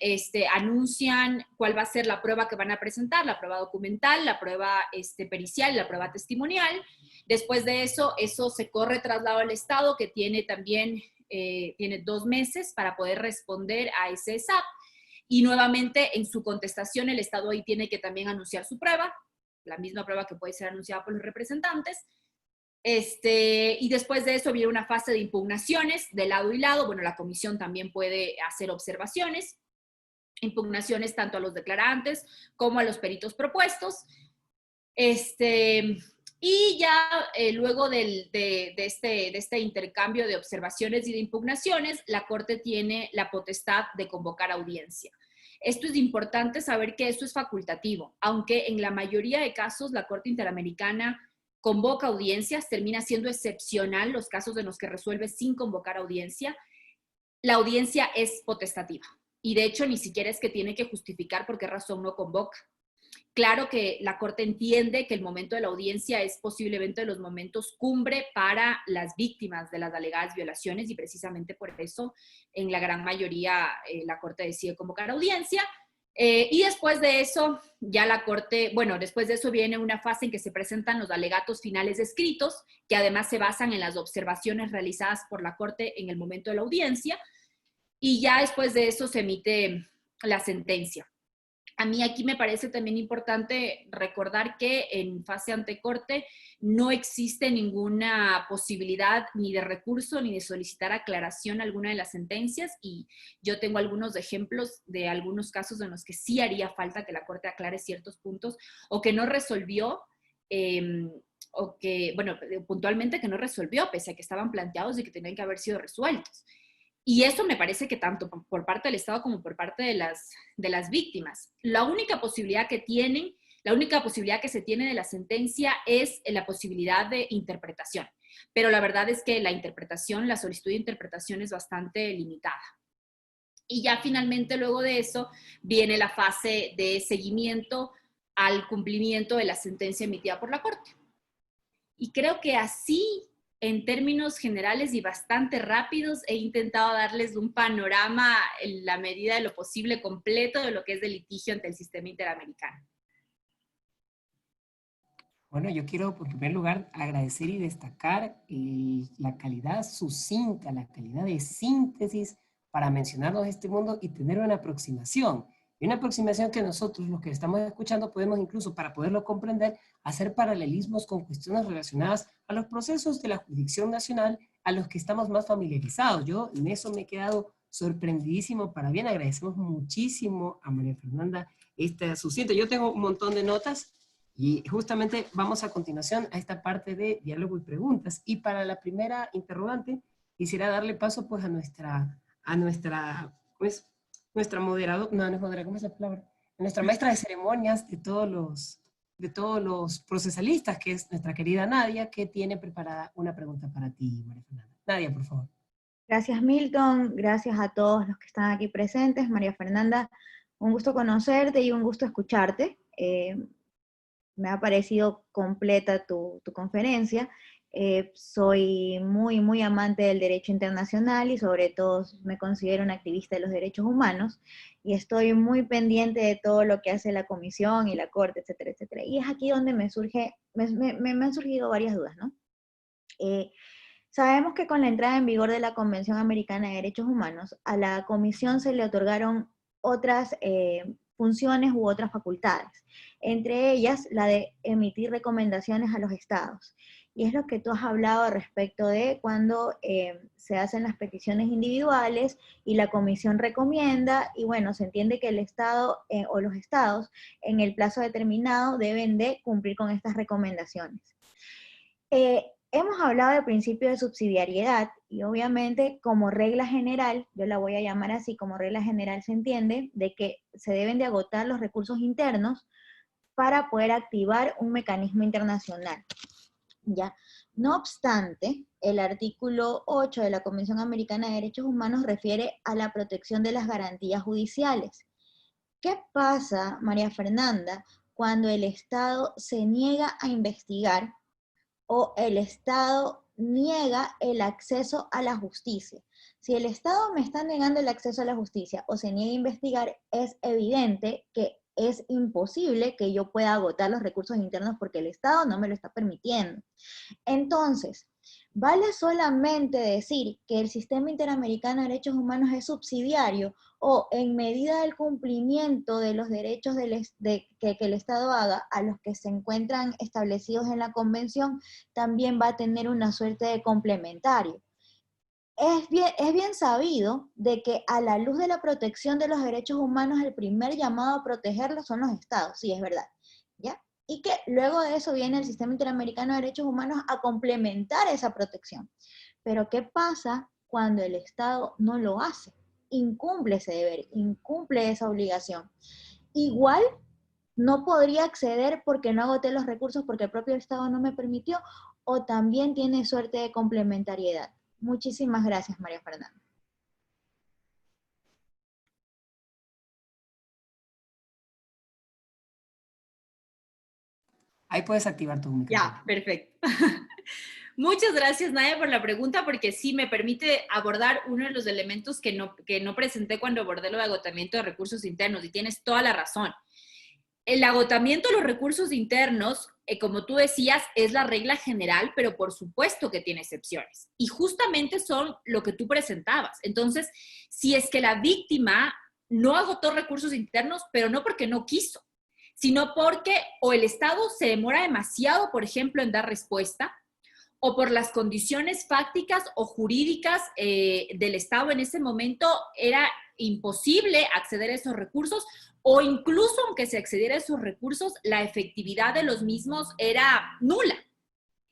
[SPEAKER 2] anuncian cuál va a ser la prueba que van a presentar, la prueba documental, la prueba pericial y la prueba testimonial. Después de eso, eso se corre traslado al Estado, que tiene también tiene 2 meses para poder responder a ese ESAP. Y nuevamente, en su contestación, el Estado ahí tiene que también anunciar su prueba, la misma prueba que puede ser anunciada por los representantes. Y después de eso viene una fase de impugnaciones de lado y lado. Bueno, la comisión también puede hacer observaciones, impugnaciones tanto a los declarantes como a los peritos propuestos. Y ya luego de este intercambio de observaciones y de impugnaciones, la Corte tiene la potestad de convocar audiencia. Esto es importante saber que esto es facultativo, aunque en la mayoría de casos la Corte Interamericana convoca audiencias, termina siendo excepcional los casos en los que resuelve sin convocar audiencia. La audiencia es potestativa y de hecho ni siquiera es que tiene que justificar por qué razón no convoca. Claro que la Corte entiende que el momento de la audiencia es posiblemente de los momentos cumbre para las víctimas de las alegadas violaciones, y precisamente por eso en la gran mayoría la Corte decide convocar audiencia. Y después de eso, ya la Corte, bueno, después de eso viene una fase en que se presentan los alegatos finales escritos, que además se basan en las observaciones realizadas por la Corte en el momento de la audiencia, y ya después de eso se emite la sentencia. A mí aquí me parece también importante recordar que en fase ante Corte no existe ninguna posibilidad ni de recurso ni de solicitar aclaración a alguna de las sentencias, y yo tengo algunos ejemplos de algunos casos en los que sí haría falta que la Corte aclare ciertos puntos o que no resolvió, o que, bueno, puntualmente que no resolvió, pese a que estaban planteados y que tenían que haber sido resueltos. Y eso me parece que tanto por parte del Estado como por parte de las víctimas. La única posibilidad que tienen, la única posibilidad que se tiene de la sentencia es la posibilidad de interpretación. Pero la verdad es que la interpretación, la solicitud de interpretación es bastante limitada. Y ya finalmente luego de eso viene la fase de seguimiento al cumplimiento de la sentencia emitida por la Corte. Y creo que así, en términos generales y bastante rápidos, he intentado darles un panorama en la medida de lo posible completo de lo que es el litigio ante el sistema interamericano.
[SPEAKER 1] Bueno, yo quiero, en primer lugar, agradecer y destacar la calidad sucinta, la calidad de síntesis para mencionarnos este mundo y tener una aproximación. Y una aproximación que nosotros, los que estamos escuchando, podemos incluso, para poderlo comprender, hacer paralelismos con cuestiones relacionadas a los procesos de la jurisdicción nacional a los que estamos más familiarizados. Yo en eso me he quedado sorprendidísimo para bien. Agradecemos muchísimo a María Fernanda esta sucinta. Yo tengo un montón de notas y justamente vamos a continuación a esta parte de diálogo y preguntas. Y para la primera interrogante, quisiera darle paso pues pues, nuestra moderadora, no es moderadora, ¿cómo es la palabra? A nuestra maestra de ceremonias de todos los procesalistas, que es nuestra querida Nadia, que tiene preparada una pregunta para ti, María Fernanda. Nadia, por favor.
[SPEAKER 3] Gracias, Milton. Gracias a todos los que están aquí presentes. María Fernanda, un gusto conocerte y un gusto escucharte. Me ha parecido completa tu conferencia. Soy muy, muy amante del derecho internacional y sobre todo me considero una activista de los derechos humanos y estoy muy pendiente de todo lo que hace la Comisión y la Corte, etcétera, etcétera. Y es aquí donde me han surgido varias dudas, ¿no? Sabemos que con la entrada en vigor de la Convención Americana de Derechos Humanos, a la Comisión se le otorgaron otras funciones u otras facultades, entre ellas la de emitir recomendaciones a los estados. Y es lo que tú has hablado respecto de cuando se hacen las peticiones individuales y la comisión recomienda, y bueno, se entiende que el estado o los estados en el plazo determinado deben de cumplir con estas recomendaciones. Hemos hablado del principio de subsidiariedad y obviamente como regla general, yo la voy a llamar así, como regla general se entiende, de que se deben de agotar los recursos internos para poder activar un mecanismo internacional. ¿Ya? No obstante, el artículo 8 de la Convención Americana de Derechos Humanos refiere a la protección de las garantías judiciales. ¿Qué pasa, María Fernanda, cuando el Estado se niega a investigar o el Estado niega el acceso a la justicia? Si el Estado me está negando el acceso a la justicia o se niega a investigar, es evidente que es imposible que yo pueda agotar los recursos internos porque el Estado no me lo está permitiendo. Entonces, ¿vale solamente decir que el sistema interamericano de derechos humanos es subsidiario o en medida del cumplimiento de los derechos que el Estado haga a los que se encuentran establecidos en la Convención, también va a tener una suerte de complementario? Es bien sabido de que a la luz de la protección de los derechos humanos, el primer llamado a protegerlos son los estados, sí, es verdad, ¿ya? Y que luego de eso viene el Sistema Interamericano de Derechos Humanos a complementar esa protección. Pero ¿qué pasa cuando el Estado no lo hace? Incumple ese deber, incumple esa obligación. Igual no podría acceder porque no agoté los recursos porque el propio Estado no me permitió, o también tiene suerte de complementariedad. Muchísimas gracias, María Fernanda.
[SPEAKER 1] Ahí puedes activar tu micrófono.
[SPEAKER 2] Ya, perfecto. Muchas gracias, Nadia, por la pregunta, porque sí me permite abordar uno de los elementos que no presenté cuando abordé lo de agotamiento de recursos internos, y tienes toda la razón. El agotamiento de los recursos internos, como tú decías, es la regla general, pero por supuesto que tiene excepciones. Y justamente son lo que tú presentabas. Entonces, si es que la víctima no agotó recursos internos, pero no porque no quiso, sino porque o el Estado se demora demasiado, por ejemplo, en dar respuesta, o por las condiciones fácticas o jurídicas del Estado en ese momento era imposible acceder a esos recursos, o incluso aunque se accediera a esos recursos, la efectividad de los mismos era nula.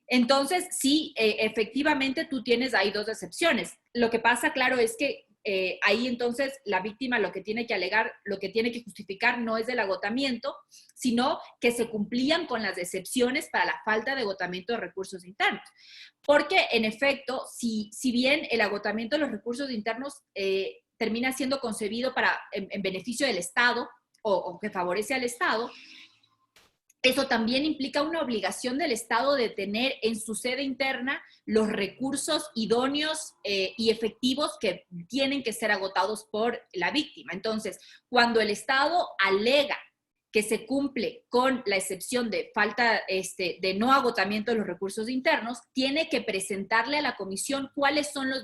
[SPEAKER 2] Entonces, sí, efectivamente tú tienes ahí dos excepciones. Lo que pasa, claro, es que ahí entonces la víctima lo que tiene que alegar, lo que tiene que justificar no es el agotamiento, sino que se cumplían con las excepciones para la falta de agotamiento de recursos internos. Porque, en efecto, si bien el agotamiento de los recursos internos termina siendo concebido en beneficio del Estado o que favorece al Estado, eso también implica una obligación del Estado de tener en su sede interna los recursos idóneos y efectivos que tienen que ser agotados por la víctima. Entonces, cuando el Estado alega que se cumple con la excepción de falta de no agotamiento de los recursos internos, tiene que presentarle a la comisión cuáles son los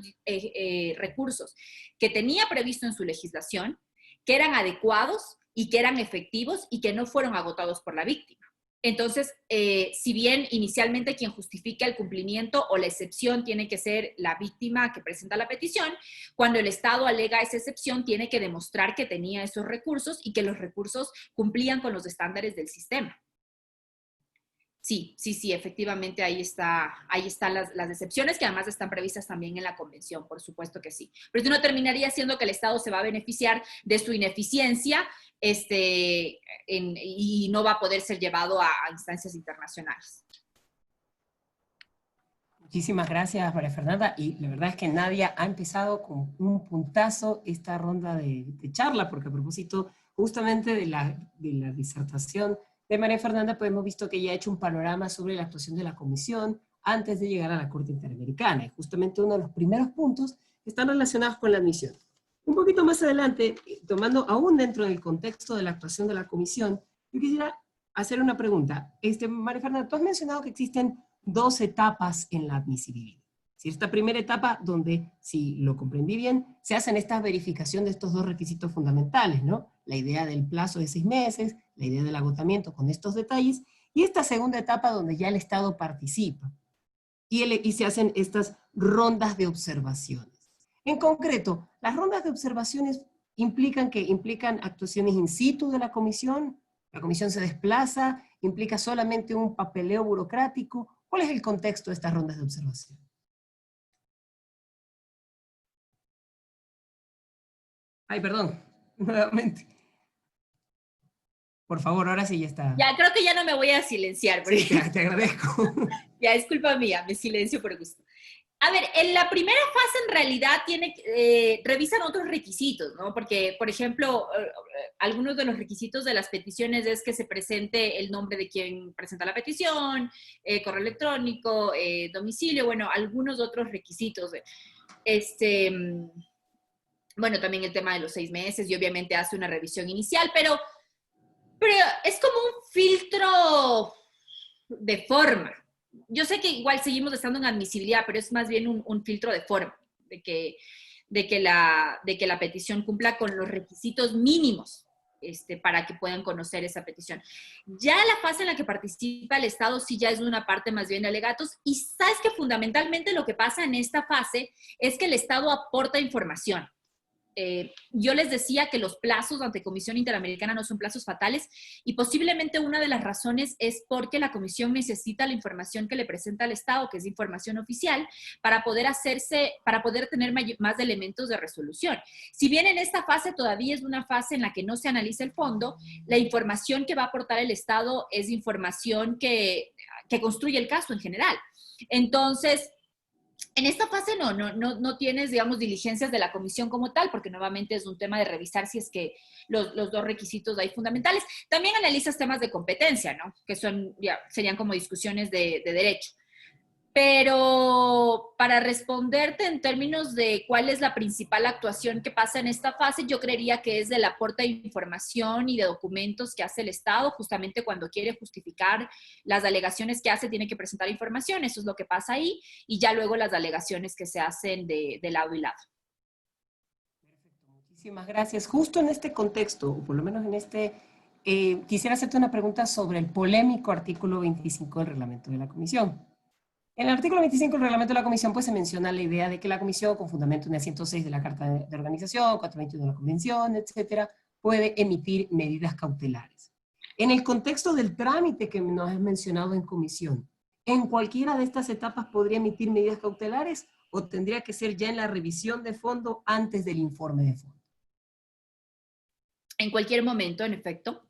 [SPEAKER 2] recursos que tenía previsto en su legislación, que eran adecuados y que eran efectivos y que no fueron agotados por la víctima. Entonces, si bien inicialmente quien justifica el cumplimiento o la excepción tiene que ser la víctima que presenta la petición, cuando el Estado alega esa excepción tiene que demostrar que tenía esos recursos y que los recursos cumplían con los estándares del sistema. Sí, efectivamente ahí están las excepciones que además están previstas también en la convención, por supuesto que sí. Pero esto no terminaría siendo que el Estado se va a beneficiar de su ineficiencia y no va a poder ser llevado a instancias internacionales.
[SPEAKER 1] Muchísimas gracias, María Fernanda. Y la verdad es que Nadia ha empezado con un puntazo esta ronda de charla, porque a propósito justamente de la disertación de María Fernanda, pues hemos visto que ella ha hecho un panorama sobre la actuación de la Comisión antes de llegar a la Corte Interamericana. Y justamente uno de los primeros puntos están relacionados con la admisión. Un poquito más adelante, tomando aún dentro del contexto de la actuación de la Comisión, yo quisiera hacer una pregunta. María Fernanda, tú has mencionado que existen 2 etapas en la admisibilidad. Si esta primera etapa, donde, si lo comprendí bien, se hacen esta verificación de estos 2 requisitos fundamentales, ¿no? La idea del plazo de 6 meses, la idea del agotamiento con estos detalles, y esta segunda etapa donde ya el Estado participa, y se hacen estas rondas de observaciones. En concreto, las rondas de observaciones implican actuaciones in situ de la comisión se desplaza, implica solamente un papeleo burocrático. ¿Cuál es el contexto de estas rondas de observación? Ay, perdón, nuevamente. Por favor, ahora sí ya está.
[SPEAKER 2] Ya, creo que ya no me voy a silenciar. Porque...
[SPEAKER 1] Sí, te agradezco.
[SPEAKER 2] Ya, es culpa mía, me silencio por gusto. A ver, en la primera fase en realidad revisan otros requisitos, ¿no? Porque, por ejemplo, algunos de los requisitos de las peticiones es que se presente el nombre de quien presenta la petición, correo electrónico, domicilio, bueno, algunos otros requisitos. Bueno, también el tema de los 6 meses y obviamente hace una revisión inicial, pero es como un filtro de forma. Yo sé que igual seguimos estando en admisibilidad, pero es más bien un filtro de forma, de que la petición cumpla con los requisitos mínimos para que puedan conocer esa petición. Ya la fase en la que participa el Estado sí ya es una parte más bien de alegatos, y sabes que fundamentalmente lo que pasa en esta fase es que el Estado aporta información. Yo les decía que los plazos ante Comisión Interamericana no son plazos fatales, y posiblemente una de las razones es porque la Comisión necesita la información que le presenta al Estado, que es información oficial, para poder tener más elementos de resolución. Si bien en esta fase todavía es una fase en la que no se analiza el fondo, la información que va a aportar el Estado es información que construye el caso en general. Entonces, en esta fase no tienes, digamos, diligencias de la comisión como tal, porque nuevamente es un tema de revisar si es que los 2 requisitos ahí fundamentales. También analizas temas de competencia, ¿no? Que serían como discusiones de derecho. Pero para responderte en términos de cuál es la principal actuación que pasa en esta fase, yo creería que es del aporte de información y de documentos que hace el Estado. Justamente cuando quiere justificar las alegaciones que hace, tiene que presentar información. Eso es lo que pasa ahí. Y ya luego las alegaciones que se hacen de lado y lado.
[SPEAKER 1] Perfecto, muchísimas gracias. Justo en este contexto, o por lo menos en quisiera hacerte una pregunta sobre el polémico artículo 25 del reglamento de la Comisión. En el artículo 25 del reglamento de la Comisión, pues se menciona la idea de que la Comisión, con fundamento en el 106 de la Carta de Organización, 421 de la Convención, etcétera, puede emitir medidas cautelares. En el contexto del trámite que nos has mencionado en comisión, ¿en cualquiera de estas etapas podría emitir medidas cautelares o tendría que ser ya en la revisión de fondo antes del informe de fondo?
[SPEAKER 2] En cualquier momento, en efecto,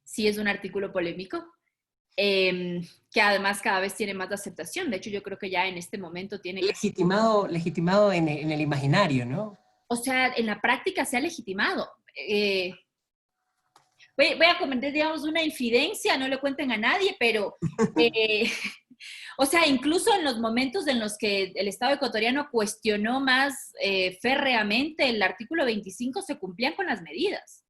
[SPEAKER 2] sí es un artículo polémico. Que además cada vez tiene más aceptación. De hecho, yo creo que ya en este momento tiene...
[SPEAKER 1] Legitimado en el imaginario, ¿no?
[SPEAKER 2] O sea, en la práctica se ha legitimado. Voy a comentar, digamos, una infidencia, no le cuenten a nadie, pero... o sea, incluso en los momentos en los que el Estado ecuatoriano cuestionó más férreamente el artículo 25, se cumplían con las medidas.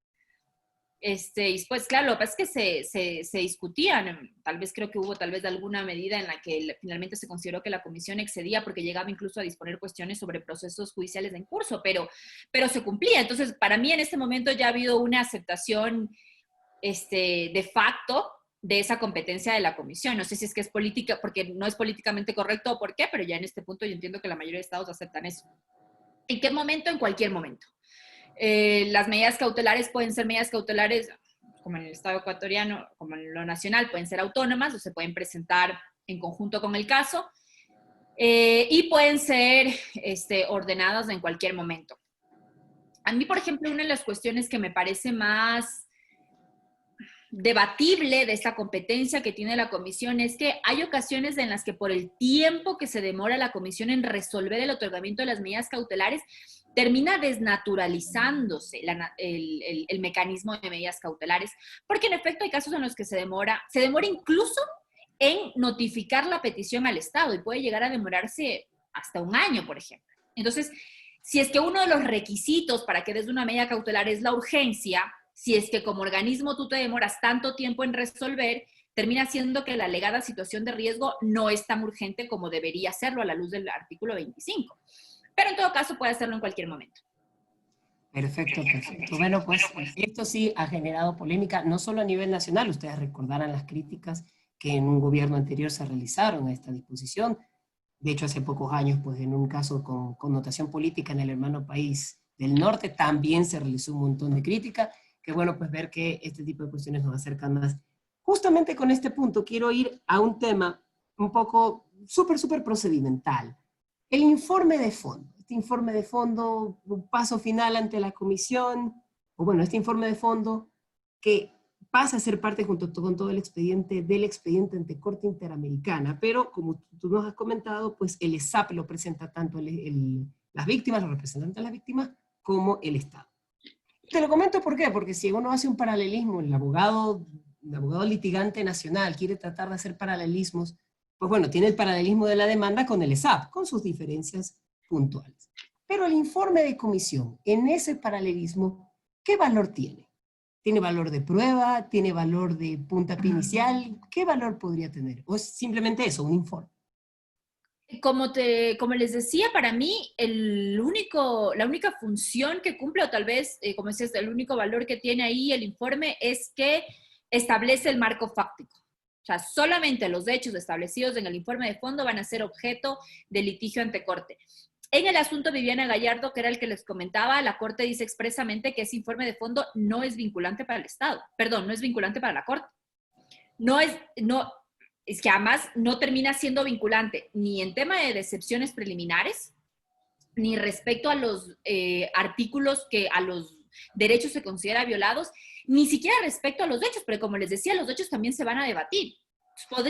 [SPEAKER 2] Y pues claro, lo que pasa es que se discutían, tal vez creo que hubo tal vez alguna medida en la que finalmente se consideró que la comisión excedía porque llegaba incluso a disponer cuestiones sobre procesos judiciales en curso, pero se cumplía. Entonces, para mí en este momento ya ha habido una aceptación de facto de esa competencia de la comisión. No sé si es que es política, porque no es políticamente correcto o por qué, pero ya en este punto yo entiendo que la mayoría de estados aceptan eso. ¿En qué momento? En cualquier momento. Las medidas cautelares pueden ser medidas cautelares, como en el Estado ecuatoriano, como en lo nacional, pueden ser autónomas o se pueden presentar en conjunto con el caso, y pueden ser ordenadas en cualquier momento. A mí, por ejemplo, una de las cuestiones que me parece más debatible de esta competencia que tiene la comisión es que hay ocasiones en las que por el tiempo que se demora la comisión en resolver el otorgamiento de las medidas cautelares, termina desnaturalizándose el mecanismo de medidas cautelares, porque en efecto hay casos en los que se demora incluso en notificar la petición al Estado y puede llegar a demorarse hasta un año, por ejemplo. Entonces, si es que uno de los requisitos para que des una medida cautelar es la urgencia, si es que como organismo tú te demoras tanto tiempo en resolver, termina siendo que la alegada situación de riesgo no es tan urgente como debería serlo a la luz del artículo 25. Pero en todo caso puede hacerlo en cualquier momento.
[SPEAKER 1] Perfecto, perfecto. Bueno, pues esto sí ha generado polémica, no solo a nivel nacional, ustedes recordarán las críticas que en un gobierno anterior se realizaron a esta disposición. De hecho, hace pocos años, pues en un caso con connotación política en el hermano país del norte, también se realizó un montón de crítica. Qué bueno pues ver que este tipo de cuestiones nos acercan más. Justamente con este punto quiero ir a un tema un poco súper procedimental. El informe de fondo. Este informe de fondo, un paso final ante la comisión, o bueno, este informe de fondo que pasa a ser parte junto con todo el expediente del expediente ante Corte Interamericana, pero como tú nos has comentado, pues el ESAP lo presenta tanto las víctimas, los representantes de las víctimas, como el Estado. Te lo comento por qué, porque si uno hace un paralelismo, el abogado litigante nacional quiere tratar de hacer paralelismos, pues bueno, tiene el paralelismo de la demanda con el ESAP, con sus diferencias puntuales. Pero el informe de comisión, en ese paralelismo, ¿qué valor tiene? ¿Tiene valor de prueba? ¿Tiene valor de puntapié inicial? ¿Qué valor podría tener? ¿O es simplemente eso, un informe?
[SPEAKER 2] Como les decía, para mí la única función que cumple, o tal vez, como decías, el único valor que tiene ahí el informe es que establece el marco fáctico. O sea, solamente los hechos establecidos en el informe de fondo van a ser objeto de litigio ante Corte. En el asunto Viviana Gallardo, que era el que les comentaba, la Corte dice expresamente que ese informe de fondo no es vinculante para el Estado. Perdón, no es vinculante para la Corte. Es que además no termina siendo vinculante ni en tema de decepciones preliminares, ni respecto a los artículos que a los derechos se considera violados, ni siquiera respecto a los hechos, pero como les decía, los hechos también se van a debatir.
[SPEAKER 1] Pero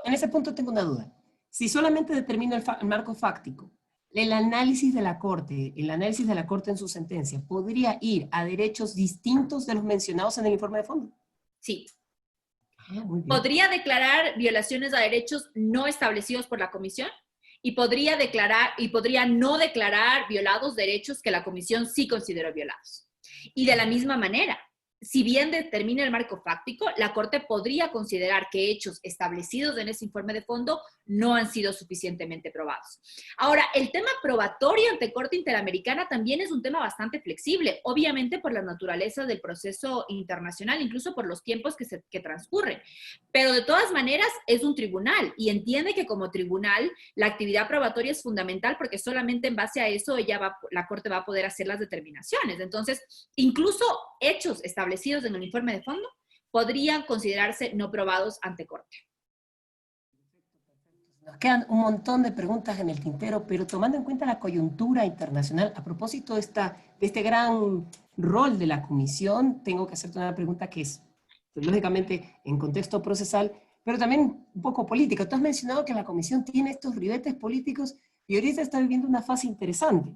[SPEAKER 1] en ese punto tengo una duda. Si solamente determino el marco fáctico, el análisis de la Corte en su sentencia, ¿podría ir a derechos distintos de los mencionados en el informe de fondo?
[SPEAKER 2] Sí. Podría declarar violaciones a derechos no establecidos por la comisión y podría no declarar violados derechos que la comisión sí consideró violados. Y de la misma manera, si bien determina el marco fáctico, la Corte podría considerar que hechos establecidos en ese informe de fondo no han sido suficientemente probados. Ahora, el tema probatorio ante Corte Interamericana también es un tema bastante flexible, obviamente por la naturaleza del proceso internacional, incluso por los tiempos que transcurren. Pero de todas maneras es un tribunal y entiende que como tribunal la actividad probatoria es fundamental porque solamente en base a eso la Corte va a poder hacer las determinaciones. Entonces, incluso hechos establecidos en el informe de fondo podrían considerarse no probados ante Corte.
[SPEAKER 1] Nos quedan un montón de preguntas en el tintero, pero tomando en cuenta la coyuntura internacional, a propósito de este gran rol de la comisión, tengo que hacerte una pregunta que es, lógicamente, en contexto procesal, pero también un poco política. Tú has mencionado que la comisión tiene estos ribetes políticos y ahorita está viviendo una fase interesante.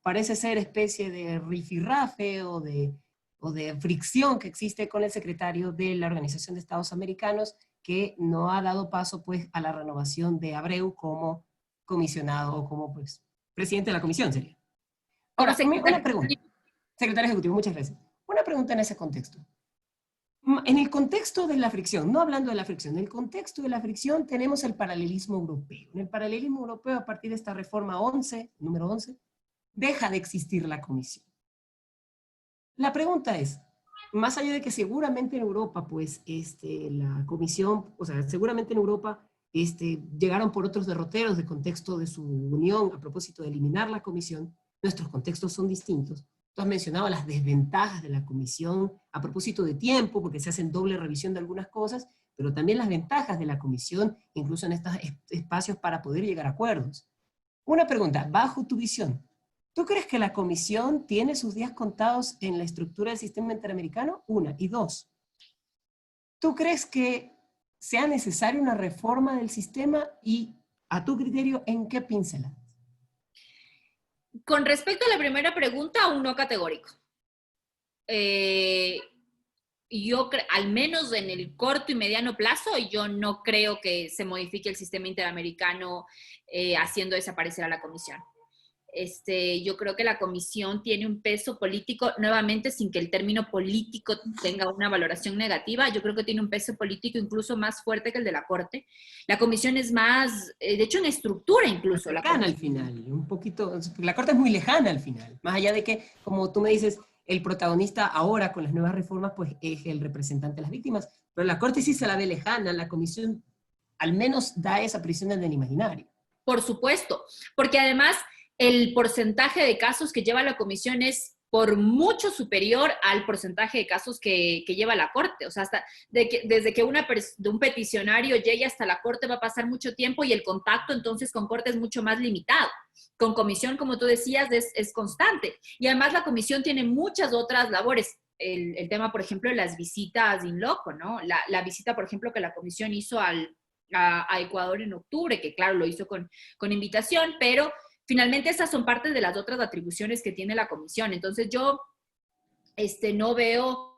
[SPEAKER 1] Parece ser especie de rifirrafe o de fricción que existe con el secretario de la Organización de Estados Americanos, que no ha dado paso pues a la renovación de Abreu como comisionado o como presidente de la comisión sería. Ahora, una pregunta. Secretario Ejecutivo, muchas gracias. Una pregunta en ese contexto. En el contexto de la fricción, no hablando de la fricción, en el contexto de la fricción tenemos el paralelismo europeo. En el paralelismo europeo, a partir de esta reforma 11, número 11, deja de existir la comisión. La pregunta es, más allá de que seguramente en Europa, pues, la comisión, o sea, seguramente en Europa llegaron por otros derroteros de contexto de su unión a propósito de eliminar la comisión, nuestros contextos son distintos. Tú has mencionado las desventajas de la comisión a propósito de tiempo, porque se hacen doble revisión de algunas cosas, pero también las ventajas de la comisión, incluso en estos espacios para poder llegar a acuerdos. Una pregunta, bajo tu visión, ¿tú crees que la comisión tiene sus días contados en la estructura del sistema interamericano? Una. Y dos, ¿tú crees que sea necesaria una reforma del sistema y, a tu criterio, en qué pinceladas?
[SPEAKER 2] Con respecto a la primera pregunta, un no categórico. Yo, al menos en el corto y mediano plazo, yo no creo que se modifique el sistema interamericano haciendo desaparecer a la comisión. Yo creo que la comisión tiene un peso político, nuevamente sin que el término político tenga una valoración negativa, yo creo que tiene un peso político incluso más fuerte que el de la Corte. La comisión es más, de hecho en estructura incluso.
[SPEAKER 1] Lejana al final, un poquito, la Corte es muy lejana al final, más allá de que, como tú me dices, el protagonista ahora con las nuevas reformas pues es el representante de las víctimas, pero la Corte sí se la ve lejana, la comisión al menos da esa prisión en el imaginario.
[SPEAKER 2] Por supuesto, porque además el porcentaje de casos que lleva la comisión es por mucho superior al porcentaje de casos que lleva la Corte. O sea, desde que un peticionario llegue hasta la Corte va a pasar mucho tiempo y el contacto entonces con Corte es mucho más limitado. Con comisión, como tú decías, es constante. Y además la comisión tiene muchas otras labores. El tema, por ejemplo, de las visitas in loco, ¿no? La visita, por ejemplo, que la comisión hizo a Ecuador en octubre, que claro, lo hizo con invitación, pero finalmente esas son partes de las otras atribuciones que tiene la comisión. Entonces yo no veo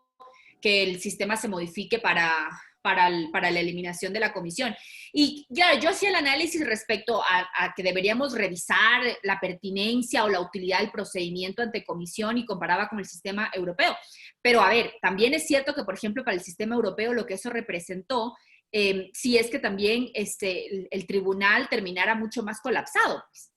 [SPEAKER 2] que el sistema se modifique para la eliminación de la comisión. Y ya, yo hacía el análisis respecto a que deberíamos revisar la pertinencia o la utilidad del procedimiento ante comisión y comparaba con el sistema europeo. Pero a ver, también es cierto que, por ejemplo, para el sistema europeo lo que eso representó si es que también el tribunal terminara mucho más colapsado, pues,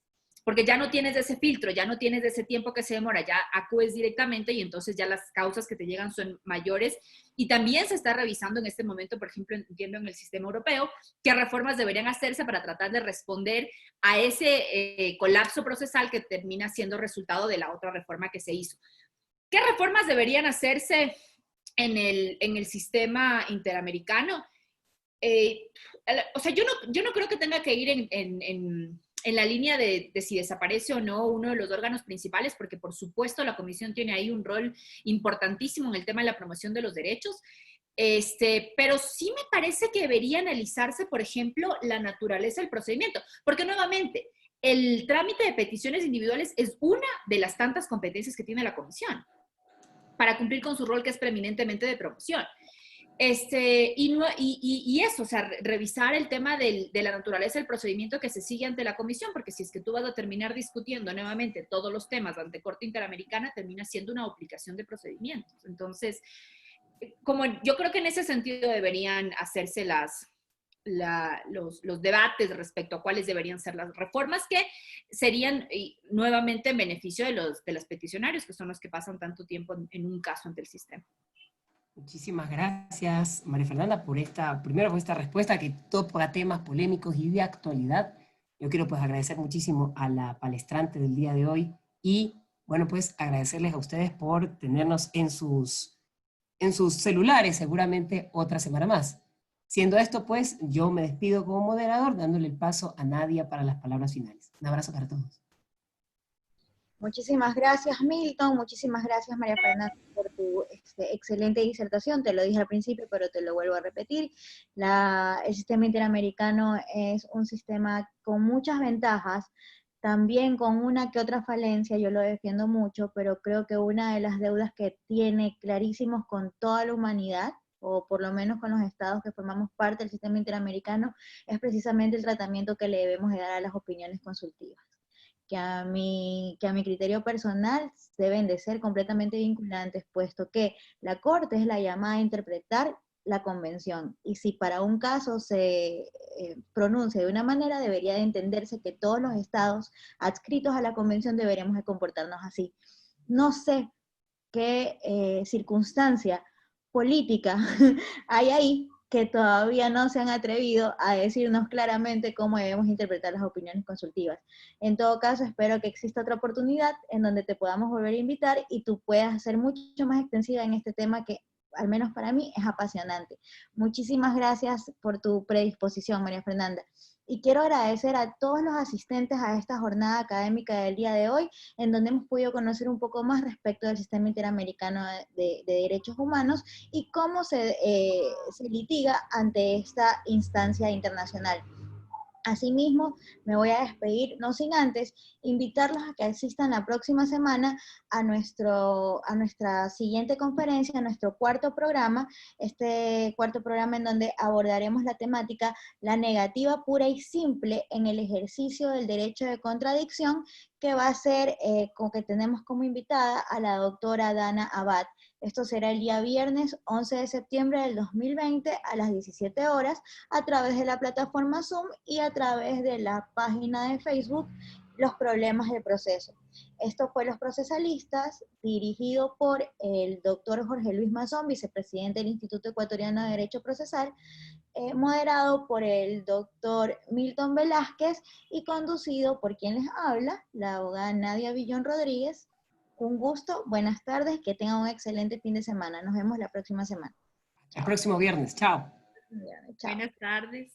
[SPEAKER 2] porque ya no tienes ese filtro, ya no tienes ese tiempo que se demora, ya acudes directamente y entonces ya las causas que te llegan son mayores. Y también se está revisando en este momento, por ejemplo, entiendo en el sistema europeo, qué reformas deberían hacerse para tratar de responder a ese colapso procesal que termina siendo resultado de la otra reforma que se hizo. ¿Qué reformas deberían hacerse en el sistema interamericano? O sea, yo no creo que tenga que ir en la línea de si desaparece o no uno de los órganos principales, porque por supuesto la comisión tiene ahí un rol importantísimo en el tema de la promoción de los derechos, pero sí me parece que debería analizarse, por ejemplo, la naturaleza del procedimiento, porque nuevamente, el trámite de peticiones individuales es una de las tantas competencias que tiene la comisión para cumplir con su rol que es preeminentemente de promoción. Y eso, o sea, revisar el tema de la naturaleza del procedimiento que se sigue ante la comisión, porque si es que tú vas a terminar discutiendo nuevamente todos los temas ante Corte Interamericana, termina siendo una duplicación de procedimientos. Entonces, como yo creo que en ese sentido deberían hacerse los debates respecto a cuáles deberían ser las reformas que serían nuevamente en beneficio de los peticionarios, que son los que pasan tanto tiempo en un caso ante el sistema.
[SPEAKER 1] Muchísimas gracias, María Fernanda, primero por esta respuesta que toca temas polémicos y de actualidad. Yo quiero pues agradecer muchísimo a la palestrante del día de hoy y, bueno, pues agradecerles a ustedes por tenernos en sus celulares seguramente otra semana más. Siendo esto, pues, yo me despido como moderador, dándole el paso a Nadia para las palabras finales. Un abrazo para todos.
[SPEAKER 3] Muchísimas gracias, Milton. Muchísimas gracias, María Fernanda, por tu excelente disertación. Te lo dije al principio, pero te lo vuelvo a repetir. El sistema interamericano es un sistema con muchas ventajas, también con una que otra falencia, yo lo defiendo mucho, pero creo que una de las deudas que tiene clarísimos con toda la humanidad, o por lo menos con los estados que formamos parte del sistema interamericano, es precisamente el tratamiento que le debemos de dar a las opiniones consultivas. que a mi criterio personal deben de ser completamente vinculantes, puesto que la Corte es la llamada a interpretar la convención, y si para un caso se pronuncia de una manera, debería de entenderse que todos los estados adscritos a la convención deberíamos de comportarnos así. No sé qué circunstancia política hay ahí que todavía no se han atrevido a decirnos claramente cómo debemos interpretar las opiniones consultivas. En todo caso, espero que exista otra oportunidad en donde te podamos volver a invitar y tú puedas ser mucho más extensiva en este tema que, al menos para mí, es apasionante. Muchísimas gracias por tu predisposición, María Fernanda. Y quiero agradecer a todos los asistentes a esta jornada académica del día de hoy, en donde hemos podido conocer un poco más respecto del Sistema Interamericano de Derechos Humanos y cómo se litiga ante esta instancia internacional. Asimismo, me voy a despedir, no sin antes invitarlos a que asistan la próxima semana a nuestra siguiente conferencia, a nuestro cuarto programa, este cuarto programa en donde abordaremos la temática la negativa pura y simple en el ejercicio del derecho de contradicción, que va a ser, con que tenemos como invitada a la doctora Dana Abad. Esto será el día viernes 11 de septiembre del 2020 a las 17 horas a través de la plataforma Zoom y a través de la página de Facebook Los Problemas del Proceso. Esto fue Los Procesalistas, dirigido por el doctor Jorge Luis Mazón, vicepresidente del Instituto Ecuatoriano de Derecho Procesal, moderado por el doctor Milton Velázquez y conducido por quien les habla, la abogada Nadia Villón Rodríguez. Un gusto, buenas tardes, que tengan un excelente fin de semana. Nos vemos la próxima semana.
[SPEAKER 1] El próximo viernes, chao.
[SPEAKER 3] Chao.
[SPEAKER 2] Buenas tardes.